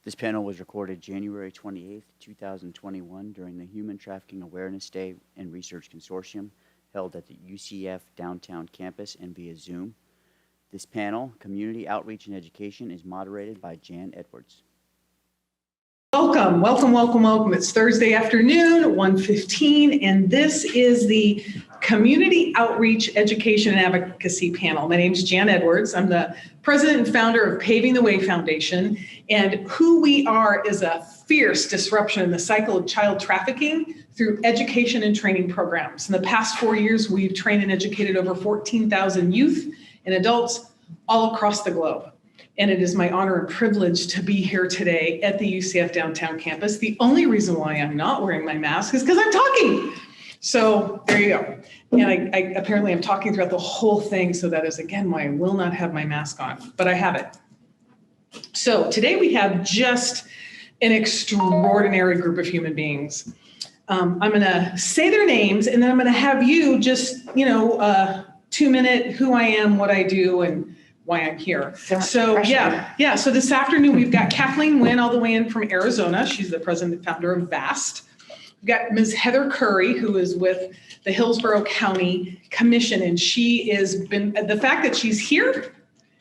This panel was recorded January 28th, 2021 during the Human Trafficking Awareness Day and Research Consortium held at the UCF downtown campus and via Zoom. This panel, Community Outreach and Education, is moderated by Jan Edwards. Welcome, welcome, welcome, welcome. It's Thursday afternoon, 1:15, and this is the Community Outreach, Education, and Advocacy panel. My name is Jan Edwards. I'm the president and founder of Paving the Way Foundation, and who we are is a fierce disruption in the cycle of child trafficking through education and training programs. In the past 4 years, we've trained and educated over 14,000 youth and adults all across the globe. And it is my honor and privilege to be here today at the UCF downtown campus. The only reason why I'm not wearing my mask is because I'm talking. So there you go. And I apparently am talking throughout the whole thing. So that is, again, why I will not have my mask on, but I have it. So today we have just an extraordinary group of human beings. I'm going to say their names, and then I'm going to have you just, 2-minute who I am, what I do, and why I'm here. So this afternoon we've got Kathleen Nguyen all the way in from Arizona. She's the president and founder of VAST. We've got Ms. Heather Curry, who is with the Hillsborough County Commission, and she has been, the fact that she's here,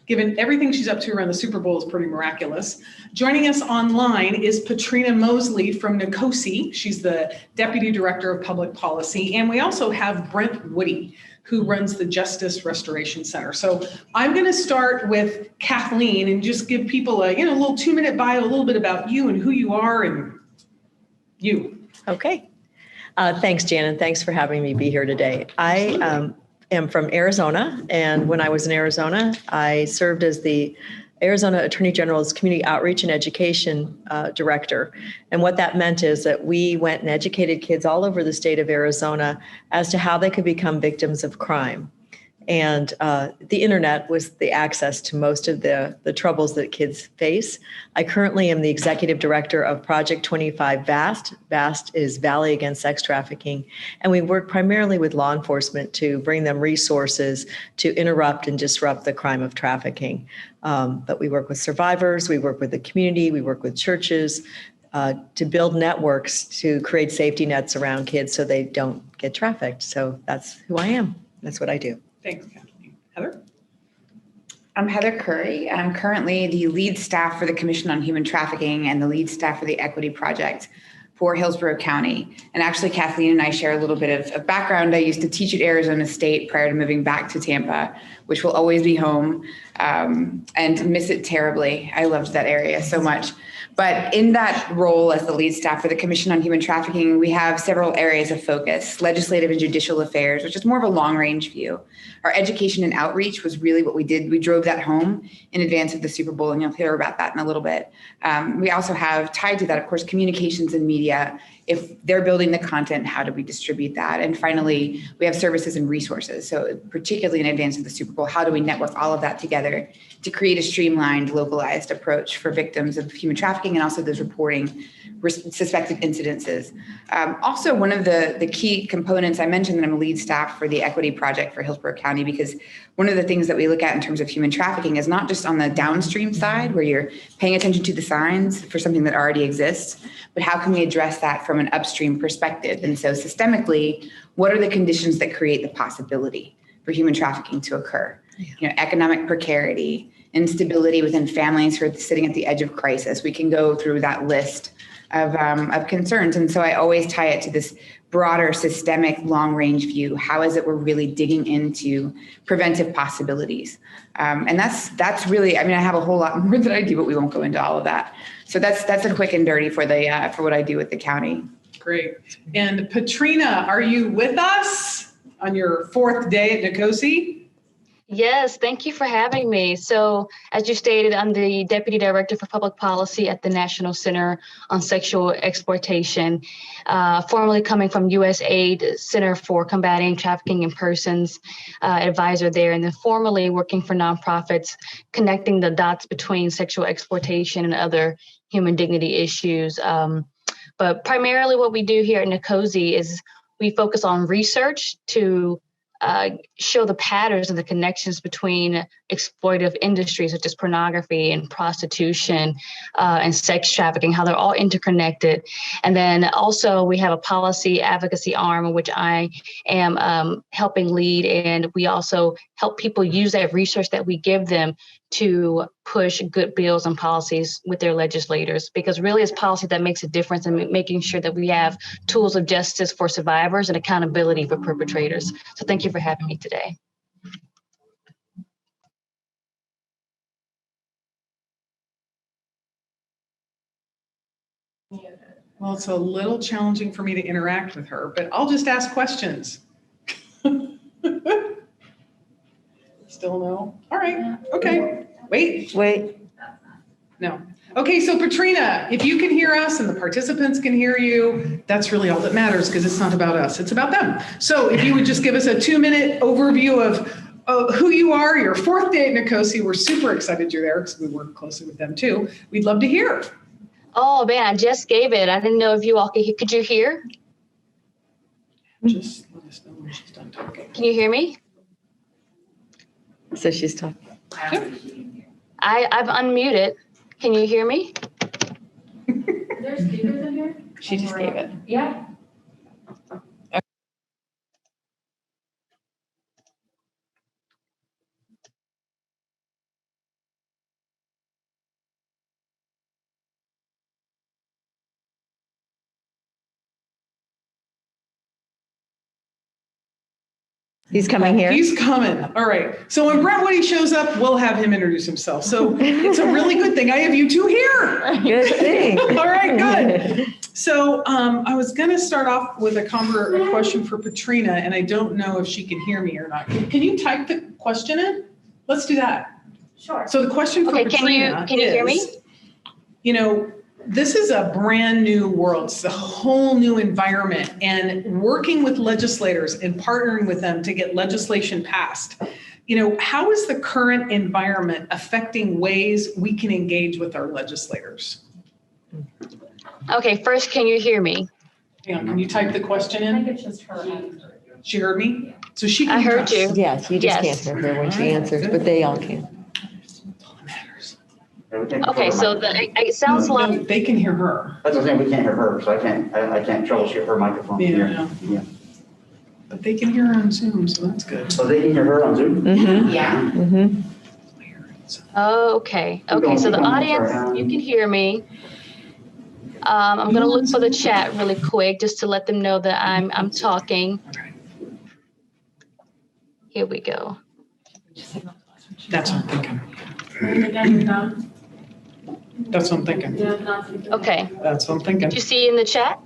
given everything she's up to around the Super Bowl, is pretty miraculous. Joining us online is Patrina Mosley from Nicosi. She's the Deputy Director of Public Policy. And we also have Brent Woody, who runs the Justice Restoration Center. So I'm going to start with Kathleen and just give people a little 2-minute bio, a little bit about you and who you are and you. Okay. Thanks, Jan, and thanks for having me be here today. I am from Arizona, and when I was in Arizona, I served as the Arizona Attorney General's Community Outreach and Education Director. And what that meant is that we went and educated kids all over the state of Arizona as to how they could become victims of crime. And the internet was the access to most of the troubles that kids face. I currently am the executive director of Project 25 VAST. VAST is Valley Against Sex Trafficking. And we work primarily with law enforcement to bring them resources to interrupt and disrupt the crime of trafficking. But we work with survivors, we work with the community, we work with churches to build networks to create safety nets around kids so they don't get trafficked. So that's who I am. That's what I do. Thanks, Kathleen. Heather? I'm Heather Curry. I'm currently the lead staff for the Commission on Human Trafficking and the lead staff for the Equity Project for Hillsborough County. And actually, Kathleen and I share a little bit of background. I used to teach at Arizona State prior to moving back to Tampa, which will always be home, and miss it terribly. I loved that area so much. But in that role as the lead staff for the Commission on Human Trafficking, we have several areas of focus: legislative and judicial affairs, which is more of a long-range view. Our education and outreach was really what we did. We drove that home in advance of the Super Bowl, and you'll hear about that in a little bit. We also have, tied to that, of course, communications and media. If they're building the content, how do we distribute that? And finally, we have services and resources. So particularly in advance of the Super Bowl, how do we network all of that together to create a streamlined, localized approach for victims of human trafficking and also those reporting suspected incidences. Also, one of the key components, I mentioned that I'm a lead staff for the Equity Project for Hillsborough County, because one of the things that we look at in terms of human trafficking is not just on the downstream side where you're paying attention to the signs for something that already exists, but how can we address that from an upstream perspective? And so systemically, what are the conditions that create the possibility for human trafficking to occur? Economic precarity, instability within families who are sitting at the edge of crisis. We can go through that list of concerns. And so I always tie it to this broader systemic long-range view. How is it we're really digging into preventive possibilities? And that's really, I have a whole lot more that I do, but we won't go into all of that. So that's a quick and dirty for what I do with the county. Great. And Patrina, are you with us on your 4th day at Nicosi? Yes, thank you for having me. So as you stated, I'm the Deputy Director for Public Policy at the National Center on Sexual Exploitation, formerly coming from USAID Center for Combating Trafficking in Persons, advisor there, and then formerly working for nonprofits, connecting the dots between sexual exploitation and other human dignity issues. But primarily what we do here at Nicosi is we focus on research to show the patterns and the connections between exploitative industries such as pornography and prostitution and sex trafficking, how they're all interconnected. And then also we have a policy advocacy arm in which I am helping lead, and we also help people use that research that we give them to push good bills and policies with their legislators, because really it's policy that makes a difference in making sure that we have tools of justice for survivors and accountability for perpetrators. So thank you for having me today. Well, it's a little challenging for me to interact with her, but I'll just ask questions. Still no? All right, okay. Wait. No. Okay, so Patrina, if you can hear us and the participants can hear you, that's really all that matters, because it's not about us, it's about them. So if you would just give us a 2-minute overview of who you are, your 4th day at Nicosia. We're super excited you're there because we work closely with them too. We'd love to hear. Oh man, I just gave it. I didn't know if you all could you hear? Just let us know when she's done talking. Can you hear me? So she's talking. I've unmuted. Can you hear me? There's speakers in here? She just gave it. Yeah. He's coming here. He's coming. All right. So when Brent Woody shows up, we'll have him introduce himself. So it's a really good thing I have you two here. Good thing. All right, good. So I was going to start off with a question for Patrina, and I don't know if she can hear me or not. Can you type the question in? Let's do that. Sure. So the question for Patrina can you hear me? This is a brand new world. It's a whole new environment, and working with legislators and partnering with them to get legislation passed. How is the current environment affecting ways we can engage with our legislators? Okay, first, can you hear me? Hang on, can you type the question I in? think it's just her. She heard me? So she can I hear heard us. you. Yes, you just Yes. can't hear her when she answers, but they all can. That's all that matters. Okay, so it sounds No, like they can hear her. That's the thing, we can't hear her, so I can't troubleshoot her microphone here. Yeah. Yeah. But they can hear her on Zoom, so that's good. So they can hear her on Zoom? Mm-hmm. Yeah. Mm-hmm. okay. So the audience, you can hear me. I'm gonna look for the chat really quick just to let them know that I'm talking. Here we go. That's what I'm thinking. That's what I'm thinking. Okay. That's what I'm thinking. Did you see in the chat?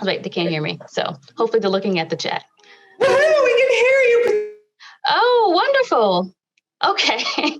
Oh, wait, they can't hear me. So hopefully they're looking at the chat. Woohoo, we can hear you. Oh, wonderful. Okay.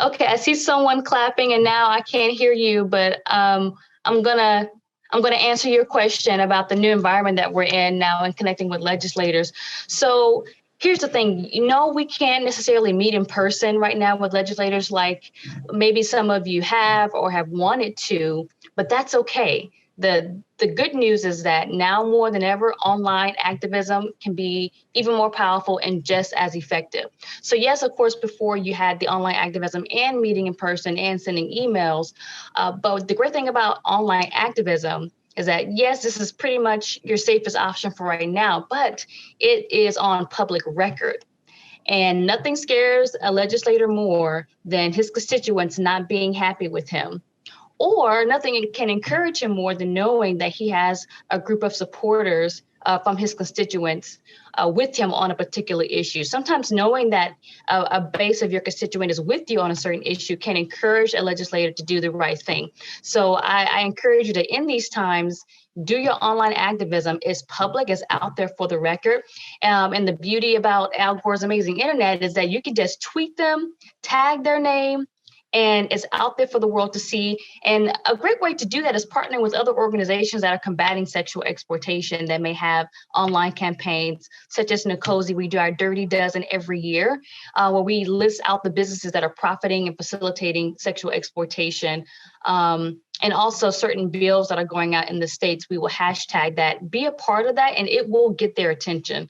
Okay, I see someone clapping and now I can't hear you, but I'm gonna answer your question about the new environment that we're in now and connecting with legislators. So here's the thing, we can't necessarily meet in person right now with legislators like maybe some of you have or have wanted to, but that's okay. The good news is that now more than ever, online activism can be even more powerful and just as effective. So yes, of course, before you had the online activism and meeting in person and sending emails, but the great thing about online activism is that, yes, this is pretty much your safest option for right now, but it is on public record. And nothing scares a legislator more than his constituents not being happy with him. Or nothing can encourage him more than knowing that he has a group of supporters from his constituents with him on a particular issue. Sometimes knowing that a base of your constituent is with you on a certain issue can encourage a legislator to do the right thing. So I encourage you to, in these times, do your online activism. It's public, it's out there for the record. And the beauty about Al Gore's amazing internet is that you can just tweet them, tag their name, and it's out there for the world to see. And a great way to do that is partnering with other organizations that are combating sexual exploitation that may have online campaigns, such as Nicosi. We do our Dirty Dozen every year, where we list out the businesses that are profiting and facilitating sexual exploitation. And also certain bills that are going out in the states, we will hashtag that, be a part of that, and it will get their attention.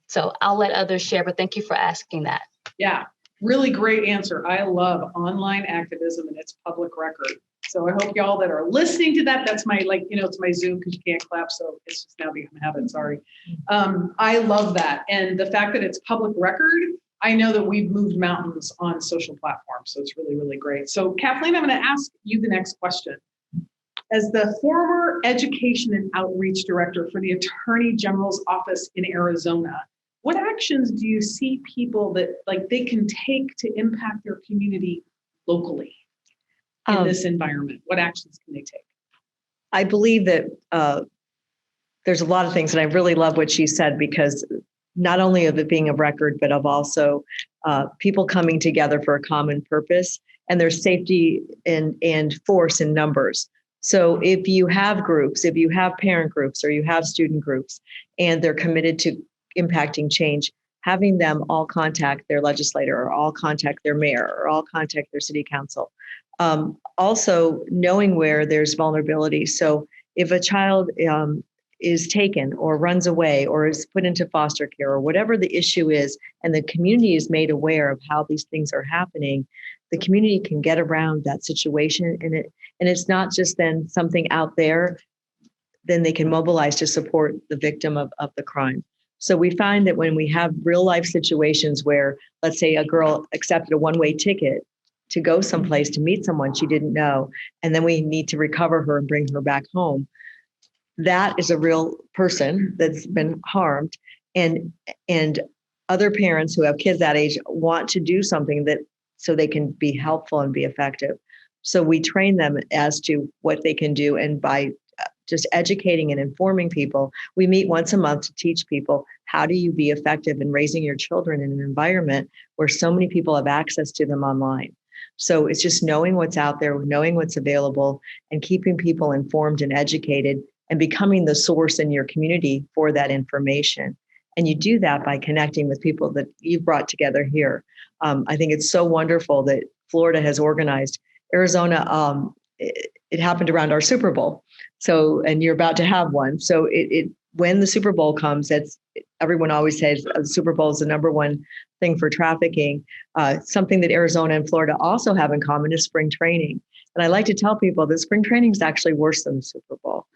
So I'll let others share, but thank you for asking that. Yeah, really great answer. I love online activism and it's public record. So I hope y'all that are listening to that, that's my, it's my Zoom because you can't clap. So it's just now become a habit, sorry. I love that. And the fact that it's public record, I know that we've moved mountains on social platforms. So it's really, really great. So Kathleen, I'm going to ask you the next question. As the former Education and Outreach Director for the Attorney General's office in Arizona, what actions do you see people that they can take to impact their community locally in this environment? What actions can they take? I believe that there's a lot of things, and I really love what she said, because not only of it being a record, but of also people coming together for a common purpose, and there's safety and force in numbers. So if you have groups, if you have parent groups or you have student groups, and they're committed to impacting change, having them all contact their legislator or all contact their mayor or all contact their city council. Also knowing where there's vulnerability. So if a child is taken or runs away or is put into foster care or whatever the issue is, and the community is made aware of how these things are happening, the community can get around that situation. And it's not just then something out there, then they can mobilize to support the victim of the crime. So we find that when we have real life situations where, let's say, a girl accepted a one-way ticket to go someplace to meet someone she didn't know, and then we need to recover her and bring her back home, that is a real person that's been harmed. And other parents who have kids that age want to do something that so they can be helpful and be effective. So we train them as to what they can do, and by just educating and informing people. We meet once a month to teach people, how do you be effective in raising your children in an environment where so many people have access to them online? So it's just knowing what's out there, knowing what's available, and keeping people informed and educated, and becoming the source in your community for that information. And you do that by connecting with people that you've brought together here. I think it's so wonderful that Florida has organized. Arizona, it happened around our Super Bowl. So, and you're about to have one. So when the Super Bowl comes, everyone always says the Super Bowl is the number one thing for trafficking. Something that Arizona and Florida also have in common is spring training. And I like to tell people that spring training is actually worse than the Super Bowl,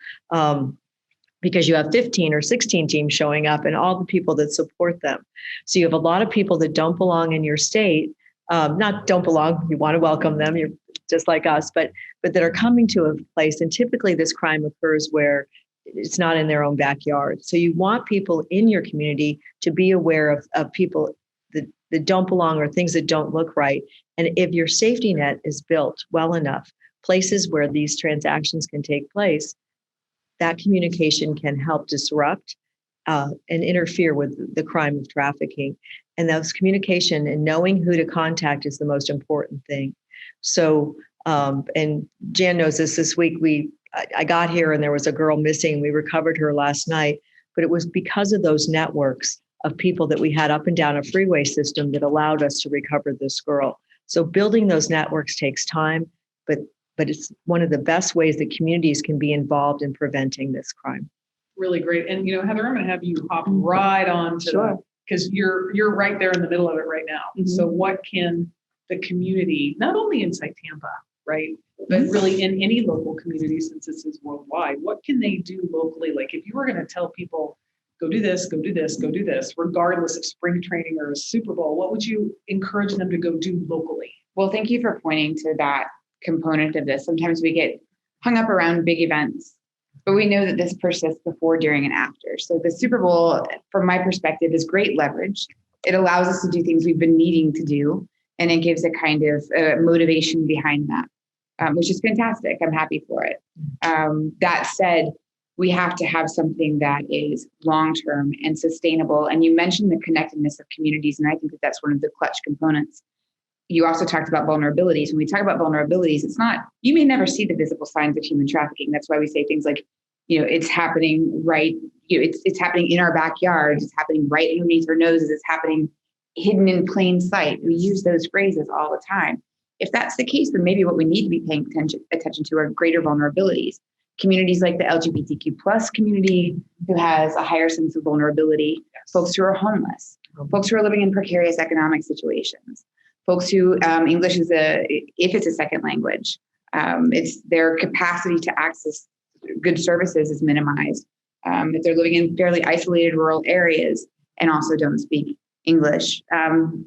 because you have 15 or 16 teams showing up and all the people that support them. So you have a lot of people that don't belong in your state, not don't belong, you want to welcome them, you're just like us, but that are coming to a place. And typically this crime occurs where it's not in their own backyard. So you want people in your community to be aware of people that don't belong or things that don't look right. And if your safety net is built well enough, places where these transactions can take place, that communication can help disrupt and interfere with the crime of trafficking. And those communication and knowing who to contact is the most important thing. So, and Jan knows this week, I got here and there was a girl missing. We recovered her last night, but it was because of those networks of people that we had up and down a freeway system that allowed us to recover this girl. So building those networks takes time, but it's one of the best ways that communities can be involved in preventing this crime. Really great. And, Heather, I'm going to have you hop right on to Sure. because you're right there in the middle of it right now. Mm-hmm. So what can the community, not only inside Tampa, right, but really in any local community, since this is worldwide, what can they do locally? Like if you were going to tell people, go do this, go do this, go do this, regardless of spring training or a Super Bowl, what would you encourage them to go do locally? Well, thank you for pointing to that component of this. Sometimes we get hung up around big events, but we know that this persists before, during, and after. So the Super Bowl, from my perspective, is great leverage. It allows us to do things we've been needing to do, and it gives a kind of motivation behind that, which is fantastic. I'm happy for it. That said, we have to have something that is long-term and sustainable. And you mentioned the connectedness of communities, and I think that that's one of the clutch components. you also talked about vulnerabilities. When we talk about vulnerabilities, it's not, you may never see the visible signs of human trafficking. That's why we say things like, it's happening right, it's happening in our backyards, it's happening right underneath our noses, it's happening hidden in plain sight. We use those phrases all the time. If that's the case, then maybe what we need to be paying attention to are greater vulnerabilities. Communities like the LGBTQ plus community, who has a higher sense of vulnerability, folks who are homeless, folks who are living in precarious economic situations, folks who English is if it's a second language, it's their capacity to access good services is minimized. If they're living in fairly isolated rural areas and also don't speak English,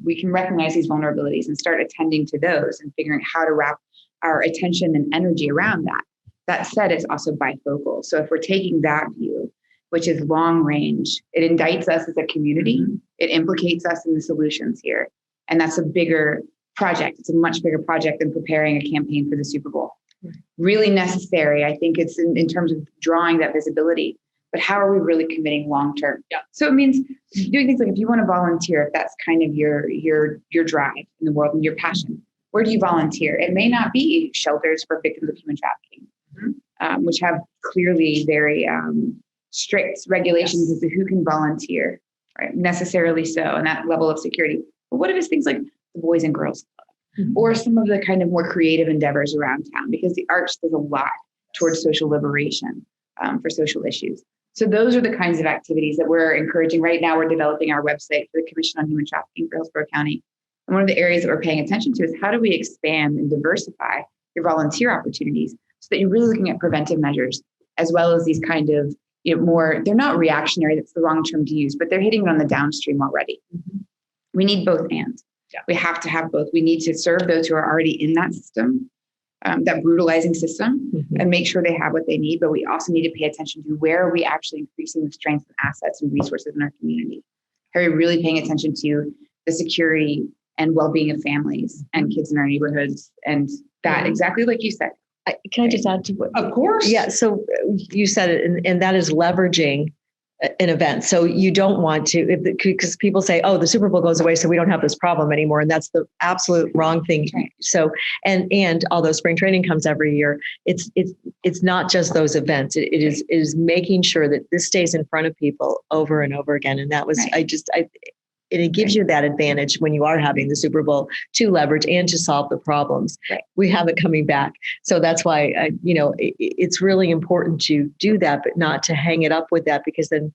we can recognize these vulnerabilities and start attending to those and figuring out how to wrap our attention and energy around that. That said, it's also bifocal. So if we're taking that view, which is long range, it indicts us as a community, it implicates us in the solutions here. And that's a bigger project. It's a much bigger project than preparing a campaign for the Super Bowl. Really necessary. I think it's in terms of drawing that visibility, but how are we really committing long-term? Yeah. So it means doing things like, if you want to volunteer, if that's kind of your drive in the world and your passion, where do you volunteer? It may not be shelters for victims of human trafficking, which have clearly very strict regulations as to who can volunteer, right? Necessarily so, and that level of security. But what if it's things like the Boys and Girls Club, or some of the kind of more creative endeavors around town? Because the arts does a lot towards social liberation for social issues. So those are the kinds of activities that we're encouraging. Right now, we're developing our website for the Commission on Human Trafficking for Hillsborough County. And one of the areas that we're paying attention to is, how do we expand and diversify your volunteer opportunities so that you're really looking at preventive measures, as well as these kind of more, they're not reactionary, that's the wrong term to use, but they're hitting it on the downstream already. We need both and. Yeah. We have to have both. We need to serve those who are already in that system, that brutalizing system, and make sure they have what they need. But we also need to pay attention to, where are we actually increasing the strengths and assets and resources in our community? Are we really paying attention to the security and well-being of families and kids in our neighborhoods? And that, exactly like you said. Can I just add to what? Of course. Yeah. So you said it, and that is leveraging an event. So you don't want to, because people say, oh, the Super Bowl goes away, so we don't have this problem anymore. And that's the absolute wrong thing. Right. So, and although spring training comes every year, it's not just those events. It is making sure that this stays in front of people over and over again. And that was, Right. And it gives you that advantage when you are having the Super Bowl to leverage and to solve the problems. Right. We have it coming back. So that's why, it's really important to do that, but not to hang it up with that, because then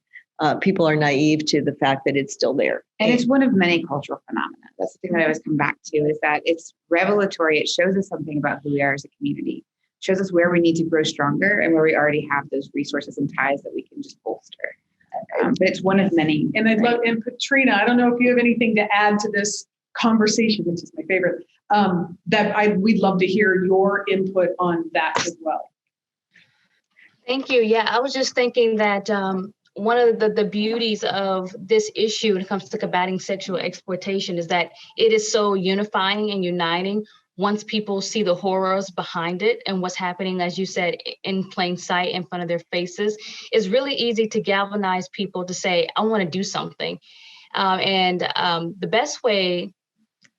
people are naive to the fact that it's still there. And it's one of many cultural phenomena. That's the thing that I always come back to, is that it's revelatory. It shows us something about who we are as a community. It shows us where we need to grow stronger and where we already have those resources and ties that we can just bolster. But it's one of many. And I'd love, and Katrina, I don't know if you have anything to add to this conversation, which is my favorite, we'd love to hear your input on that as well. Thank you. Yeah, I was just thinking that one of the beauties of this issue when it comes to combating sexual exploitation is that it is so unifying and uniting once people see the horrors behind it and what's happening, as you said, in plain sight in front of their faces. It's really easy to galvanize people to say, I want to do something. And the best way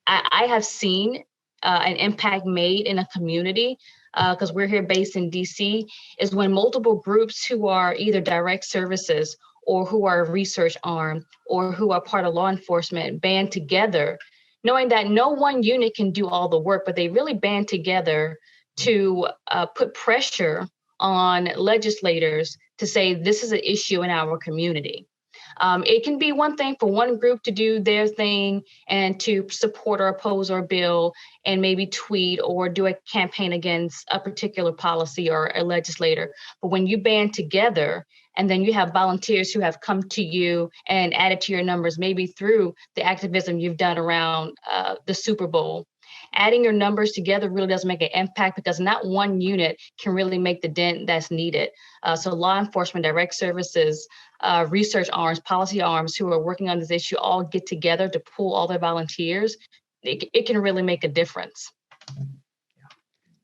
I have seen an impact made in a community, because we're here based in DC, is when multiple groups who are either direct services or who are a research arm or who are part of law enforcement band together, knowing that no one unit can do all the work, but they really band together to put pressure on legislators to say this is an issue in our community. It can be one thing for one group to do their thing and to support or oppose our bill and maybe tweet or do a campaign against a particular policy or a legislator. But when you band together and then you have volunteers who have come to you and added to your numbers, maybe through the activism you've done around the Super Bowl, adding your numbers together really does make an impact, because not one unit can really make the dent that's needed. So law enforcement, direct services, research arms, policy arms who are working on this issue all get together to pool all their volunteers. It can really make a difference.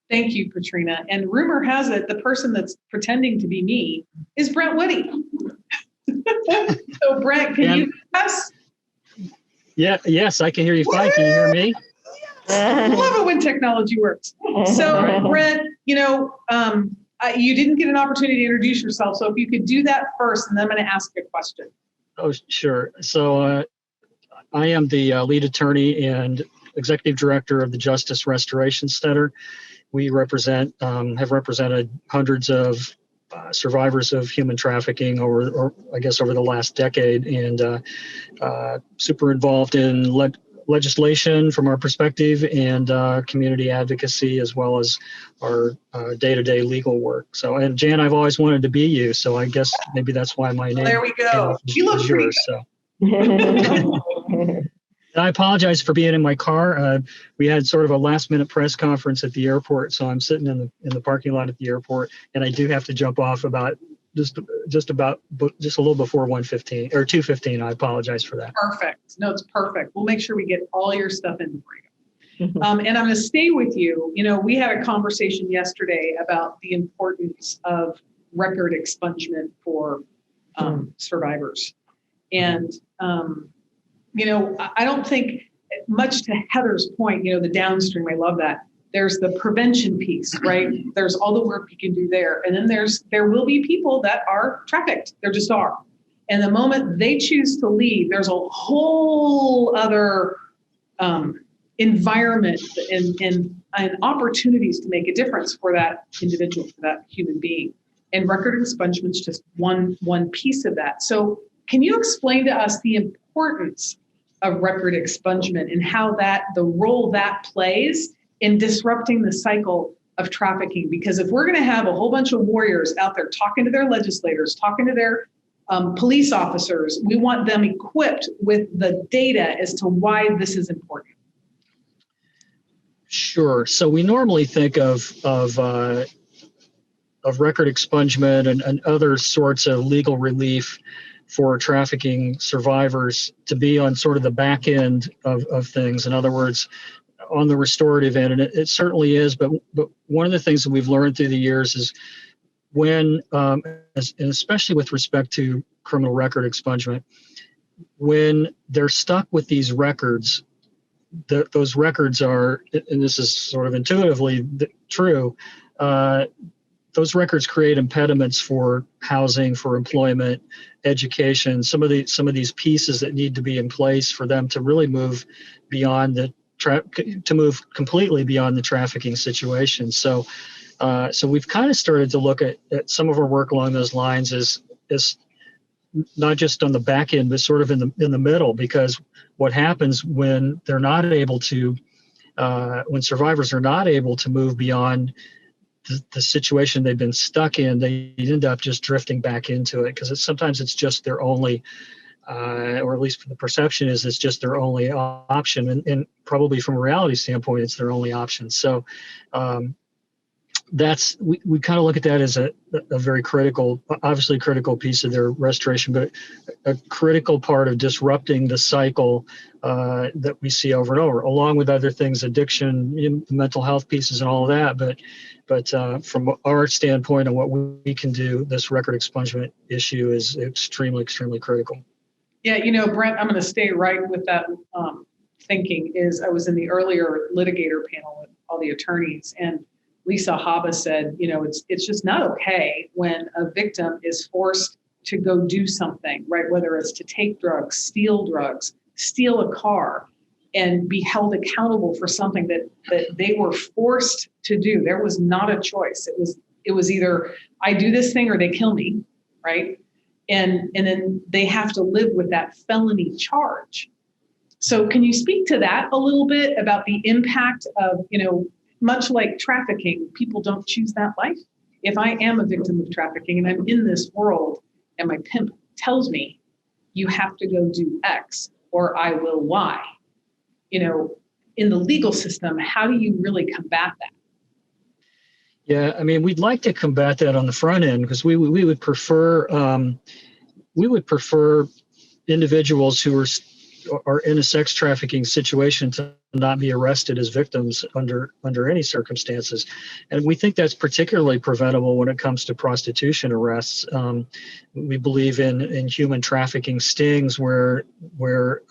Thank you, Katrina. And rumor has it, the person that's pretending to be me is Brent Woody. So Brent, can you hear us? Yeah, yes, I can hear you fine. Can you hear me? Love it when technology works. So, Brent, you didn't get an opportunity to introduce yourself. So if you could do that first, and then I'm going to ask a question. Oh, sure. So I am the lead attorney and executive director of the Justice Restoration Center. We have represented hundreds of survivors of human trafficking over the last decade, and super involved in legislation from our perspective, and community advocacy, as well as our day-to-day legal work. So, and Jan, I've always wanted to be you, so I guess maybe that's why my name. There we go. She looks pretty good. So. I apologize for being in my car. We had sort of a last-minute press conference at the airport, so I'm sitting in the parking lot at the airport, and I do have to jump off about just a little before 1:15 or 2:15. I apologize for that. Perfect. No, it's perfect. We'll make sure we get all your stuff in for you. And I'm going to stay with you. We had a conversation yesterday about the importance of record expungement for survivors. And, I don't think, much to Heather's point, the downstream, I love that. There's the prevention piece, right? There's all the work you can do there. And then there will be people that are trafficked. There just are. And the moment they choose to leave, there's a whole other environment and opportunities to make a difference for that individual, for that human being. And record expungement is just one piece of that. So can you explain to us the importance of record expungement and how the role that plays in disrupting the cycle of trafficking? Because if we're going to have a whole bunch of warriors out there talking to their legislators, talking to their police officers, we want them equipped with the data as to why this is important. Sure. So we normally think of record expungement and other sorts of legal relief for trafficking survivors to be on sort of the back end of things. In other words, on the restorative end, and it certainly is, but one of the things that we've learned through the years is when, and especially with respect to criminal record expungement, when they're stuck with these records, those records are, and this is sort of intuitively true, those records create impediments for housing, for employment, education, some of these pieces that need to be in place for them to really move beyond to move completely beyond the trafficking situation. So we've kind of started to look at some of our work along those lines as not just on the back end, but sort of in the middle, because what happens when they're not able to, when survivors are not able to move beyond the situation they've been stuck in, they end up just drifting back into it, because sometimes it's just their only, or at least the perception is it's just their only option, and probably from a reality standpoint, it's their only option. So we kind of look at that as a very critical, obviously critical piece of their restoration, but a critical part of disrupting the cycle that we see over and over, along with other things, addiction, mental health pieces, and all of that. But from our standpoint on what we can do, this record expungement issue is extremely, extremely critical. Yeah, Brent, I'm going to stay right with that thinking. I was in the earlier litigator panel with all the attorneys, and Lisa Haba said, it's just not okay when a victim is forced to go do something, right? Whether it's to take drugs, steal a car, and be held accountable for something that they were forced to do. There was not a choice. It was either I do this thing or they kill me, right? And then they have to live with that felony charge. So can you speak to that a little bit about the impact of, much like trafficking, people don't choose that life. If I am a victim of trafficking and I'm in this world and my pimp tells me you have to go do X or I will Y, in the legal system, how do you really combat that? Yeah, I mean, we'd like to combat that on the front end, because we would prefer individuals who are in a sex trafficking situation to not be arrested as victims under any circumstances. And we think that's particularly preventable when it comes to prostitution arrests. We believe in human trafficking stings where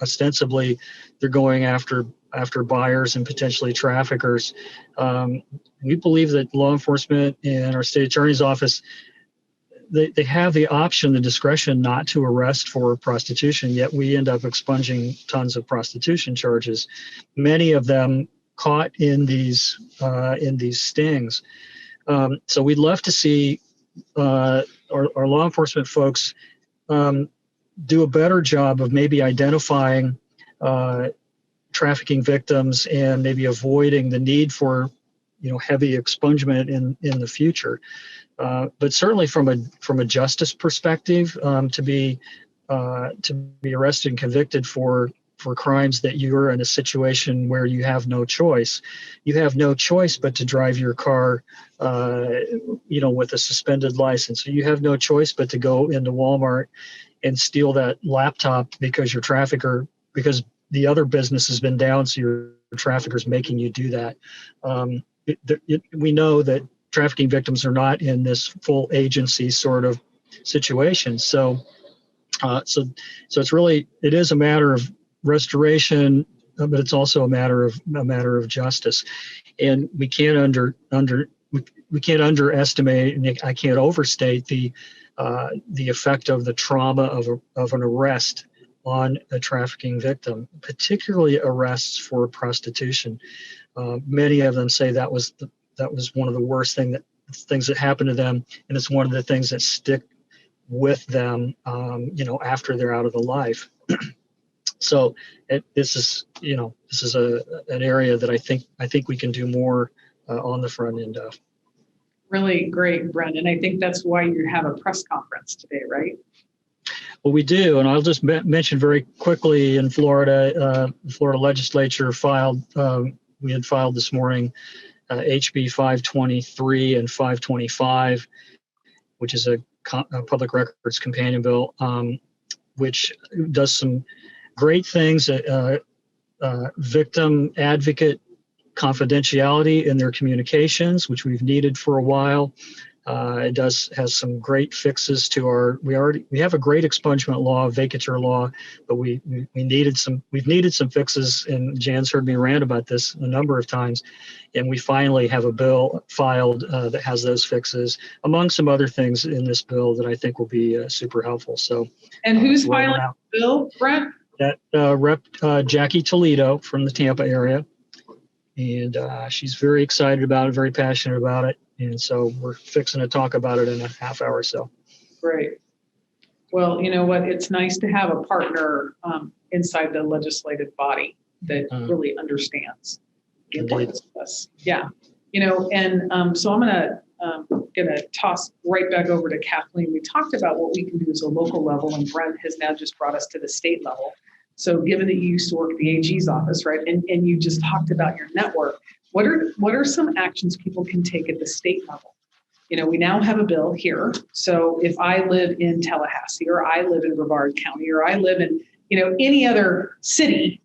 ostensibly they're going after after buyers and potentially traffickers. We believe that law enforcement and our state attorney's office, they have the option, the discretion not to arrest for prostitution, yet we end up expunging tons of prostitution charges, many of them caught in these stings. So we'd love to see our law enforcement folks do a better job of maybe identifying trafficking victims and maybe avoiding the need for heavy expungement in the future. But certainly from a justice perspective, to be arrested and convicted for crimes that you're in a situation where you have no choice. You have no choice but to drive your car, with a suspended license. So you have no choice but to go into Walmart and steal that laptop because because the other business has been down, so your trafficker's making you do that. We know that trafficking victims are not in this full agency sort of situation. So it is a matter of restoration, but it's also a matter of justice, and we can't underestimate, and I can't overstate the effect of the trauma of an arrest on a trafficking victim, particularly arrests for prostitution. Many of them say that was one of the worst things that happened to them, and it's one of the things that stick with them, after they're out of the life. So this is an area that I think we can do more on the front end of. Really great, Brendan. I think that's why you have a press conference today, right? Well, we do, and I'll just mention very quickly. In Florida, the Florida legislature we had filed this morning HB 523 and 525, which is a public records companion bill, which does some great things. Victim advocate confidentiality in their communications, which we've needed for a while. It has some great fixes to we have a great expungement law, vacatur law, but we've needed some fixes, and Jan's heard me rant about this a number of times, and we finally have a bill filed that has those fixes, among some other things in this bill that I think will be super helpful. So, and who's filing the bill, Brent? That Rep Jackie Toledo from the Tampa area, and she's very excited about it, very passionate about it. And so we're fixing to talk about it in a half hour or so. Great. Well, you know what? It's nice to have a partner inside the legislative body that really understands the importance of this. Yeah. So I'm gonna toss right back over to Kathleen. We talked about what we can do as a local level, and Brent has now just brought us to the state level. So given that you used to work at the AG's office, right, and you just talked about your network, what are some actions people can take at the state level? We now have a bill here. So if I live in Tallahassee, or I live in Brevard County, or I live in, any other city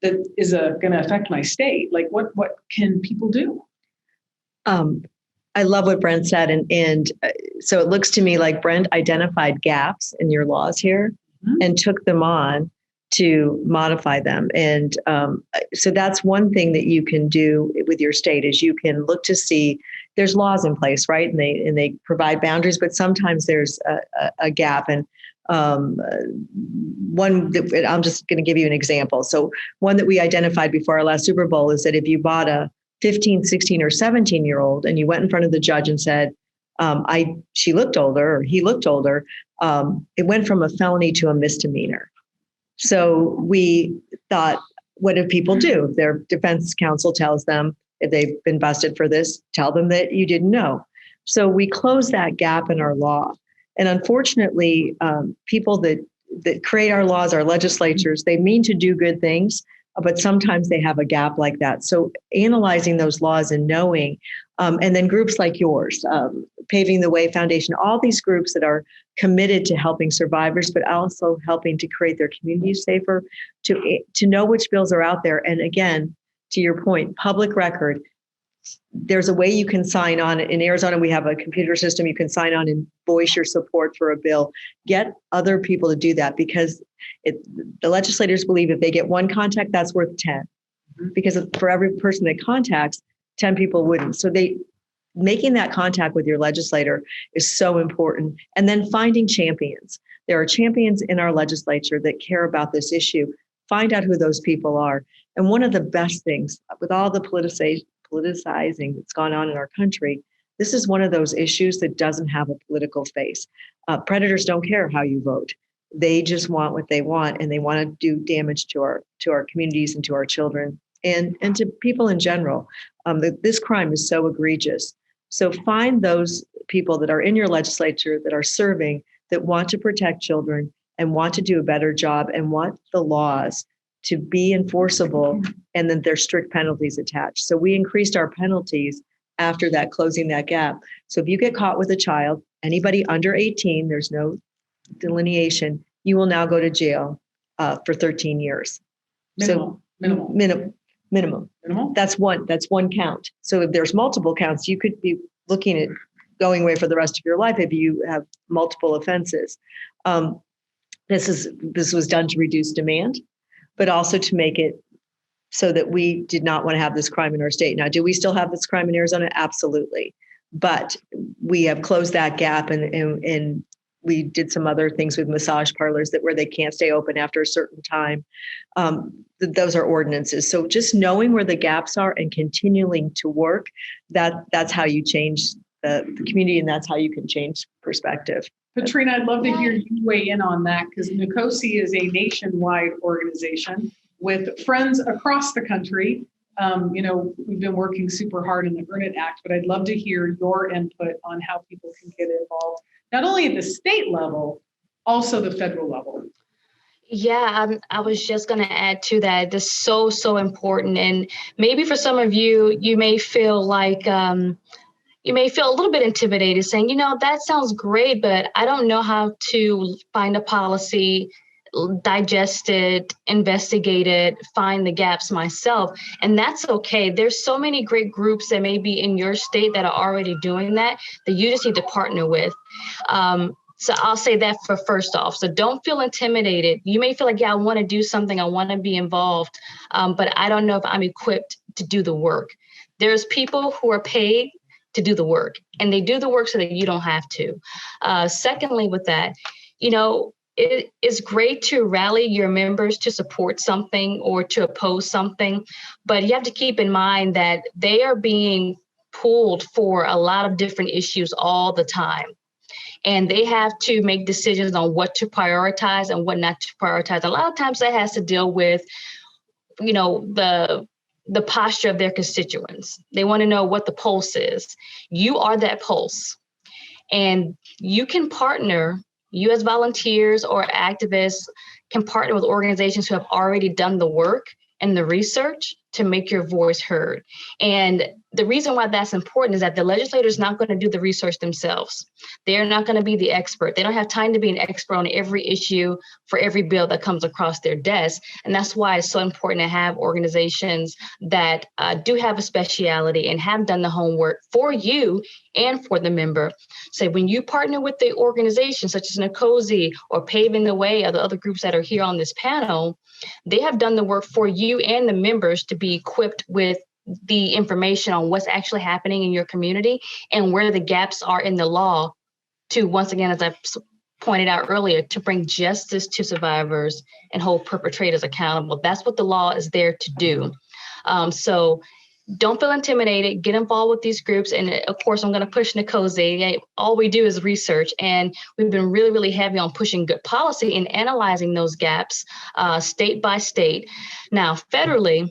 that is going to affect my state, like what can people do? I love what Brent said. And so it looks to me like Brent identified gaps in your laws here and took them on to modify them. And so that's one thing that you can do with your state, is you can look to see there's laws in place, right? And they provide boundaries, but sometimes there's a gap. And one that I'm just going to give you an example. So one that we identified before our last Super Bowl is that if you bought a 15, 16, or 17-year-old and you went in front of the judge and said, she looked older, or he looked older, it went from a felony to a misdemeanor. So we thought, what do people do? Their defense counsel tells them, if they've been busted for this, tell them that you didn't know. So we closed that gap in our law. And unfortunately, people that create our laws, our legislatures, they mean to do good things, but sometimes they have a gap like that. So analyzing those laws and knowing, and then groups like yours, Paving the Way Foundation, all these groups that are committed to helping survivors, but also helping to create their communities safer, to know which bills are out there. And again, to your point, public record, there's a way you can sign on. In Arizona, we have a computer system. You can sign on and voice your support for a bill. Get other people to do that, because the legislators believe if they get one contact, that's worth 10. because for every person that contacts, 10 people wouldn't. So making that contact with your legislator is so important. And then finding champions. There are champions in our legislature that care about this issue. Find out who those people are. And one of the best things with all the politicizing that's gone on in our country, this is one of those issues that doesn't have a political face. Predators don't care how you vote. They just want what they want, and they want to do damage to our communities and to our children and to people in general. This crime is so egregious. So find those people that are in your legislature that are serving, that want to protect children and want to do a better job and want the laws to be enforceable, and then there's strict penalties attached. So we increased our penalties after that, closing that gap. So if you get caught with a child, anybody under 18, there's no delineation, you will now go to jail for 13 years. Minimum. That's one count. So if there's multiple counts, you could be looking at going away for the rest of your life if you have multiple offenses. This was done to reduce demand, but also to make it so that we did not want to have this crime in our state. Now, do we still have this crime in Arizona? Absolutely. But we have closed that gap, and we did some other things with massage parlors where they can't stay open after a certain time. Those are ordinances. So just knowing where the gaps are and continuing to work, that's how you change the community, and that's how you can change perspective. Patrina, I'd love to hear you weigh in on that, because NCOSI is a nationwide organization with friends across the country. We've been working super hard in the Earn It Act, but I'd love to hear your input on how people can get involved, not only at the state level, also the federal level. Yeah, I was just going to add to that. This is so, so important. And maybe for some of you, you may feel like, you may feel a little bit intimidated saying, that sounds great, but I don't know how to find a policy, digest it, investigate it, find the gaps myself. And that's okay. There's so many great groups that may be in your state that are already doing that you just need to partner with. So I'll say that for first off. So don't feel intimidated. You may feel like, I want to do something. I want to be involved, but I don't know if I'm equipped to do the work. There's people who are paid to do the work, and they do the work so that you don't have to. Secondly, with that, it is great to rally your members to support something or to oppose something, but you have to keep in mind that they are being pulled for a lot of different issues all the time. And they have to make decisions on what to prioritize and what not to prioritize. A lot of times that has to deal with, the posture of their constituents. They want to know what the pulse is. You are that pulse. And you can partner, you as volunteers or activists can partner with organizations who have already done the work and the research to make your voice heard. And the reason why that's important is that the legislator is not going to do the research themselves. They're not going to be the expert. They don't have time to be an expert on every issue for every bill that comes across their desk. And that's why it's so important to have organizations that do have a speciality and have done the homework for you and for the member. So when you partner with the organization such as NCOSI or Paving the Way or the other groups that are here on this panel, they have done the work for you and the members to be equipped with the information on what's actually happening in your community and where the gaps are in the law to, once again, as I pointed out earlier, to bring justice to survivors and hold perpetrators accountable. That's what the law is there to do. So don't feel intimidated, get involved with these groups. And of course, I'm going to push NCOSI. All we do is research, and we've been really, really heavy on pushing good policy and analyzing those gaps state by state. Now, federally,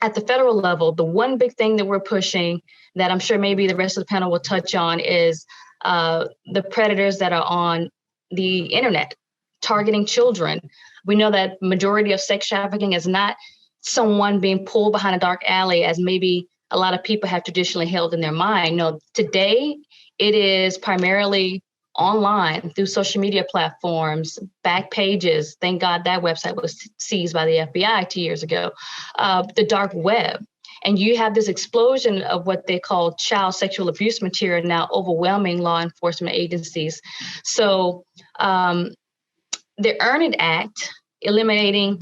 at the federal level, the one big thing that we're pushing that I'm sure maybe the rest of the panel will touch on is the predators that are on the internet targeting children. We know that majority of sex trafficking is not someone being pulled behind a dark alley as maybe a lot of people have traditionally held in their mind. No, today it is primarily online through social media platforms, back pages. Thank God that website was seized by the FBI 2 years ago. The dark web. And you have this explosion of what they call child sexual abuse material now overwhelming law enforcement agencies. So the Earn It Act, eliminating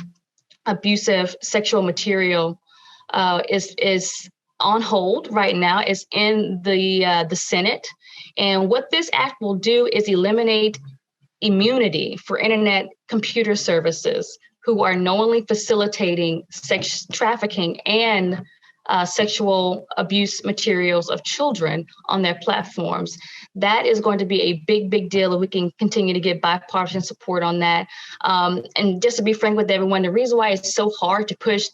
abusive sexual material is on hold right now. It's in the Senate. And what this act will do is eliminate immunity for internet computer services who are knowingly facilitating sex trafficking and sexual abuse materials of children on their platforms. That is going to be a big, big deal if we can continue to get bipartisan support on that. And just to be frank with everyone, the reason why it's so hard to push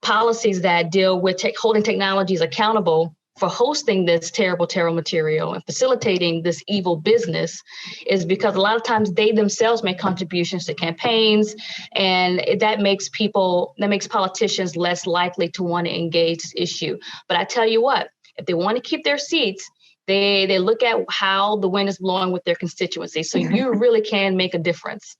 policies that deal with holding technologies accountable for hosting this terrible, terrible material and facilitating this evil business is because a lot of times they themselves make contributions to campaigns, and that makes politicians less likely to want to engage this issue. But I tell you what, if they want to keep their seats, they look at how the wind is blowing with their constituency. So you really can make a difference.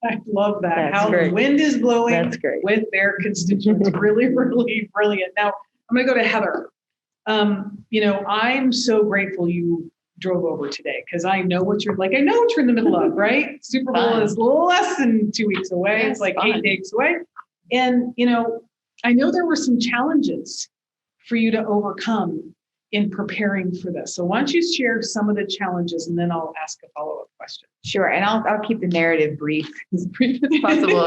I love that. That's How great. the wind is blowing That's great. with their constituents. Really, really brilliant. Now, I'm going to go to Heather. I'm so grateful you drove over today because I know what you're like. I know what you're in the middle of, right? Super Bowl Fun. is less than 2 weeks away. Yeah, it's like fun. 8 days away. And, I know there were some challenges for you to overcome in preparing for this. So why don't you share some of the challenges and then I'll ask a follow-up question. Sure, and I'll keep the narrative brief as possible.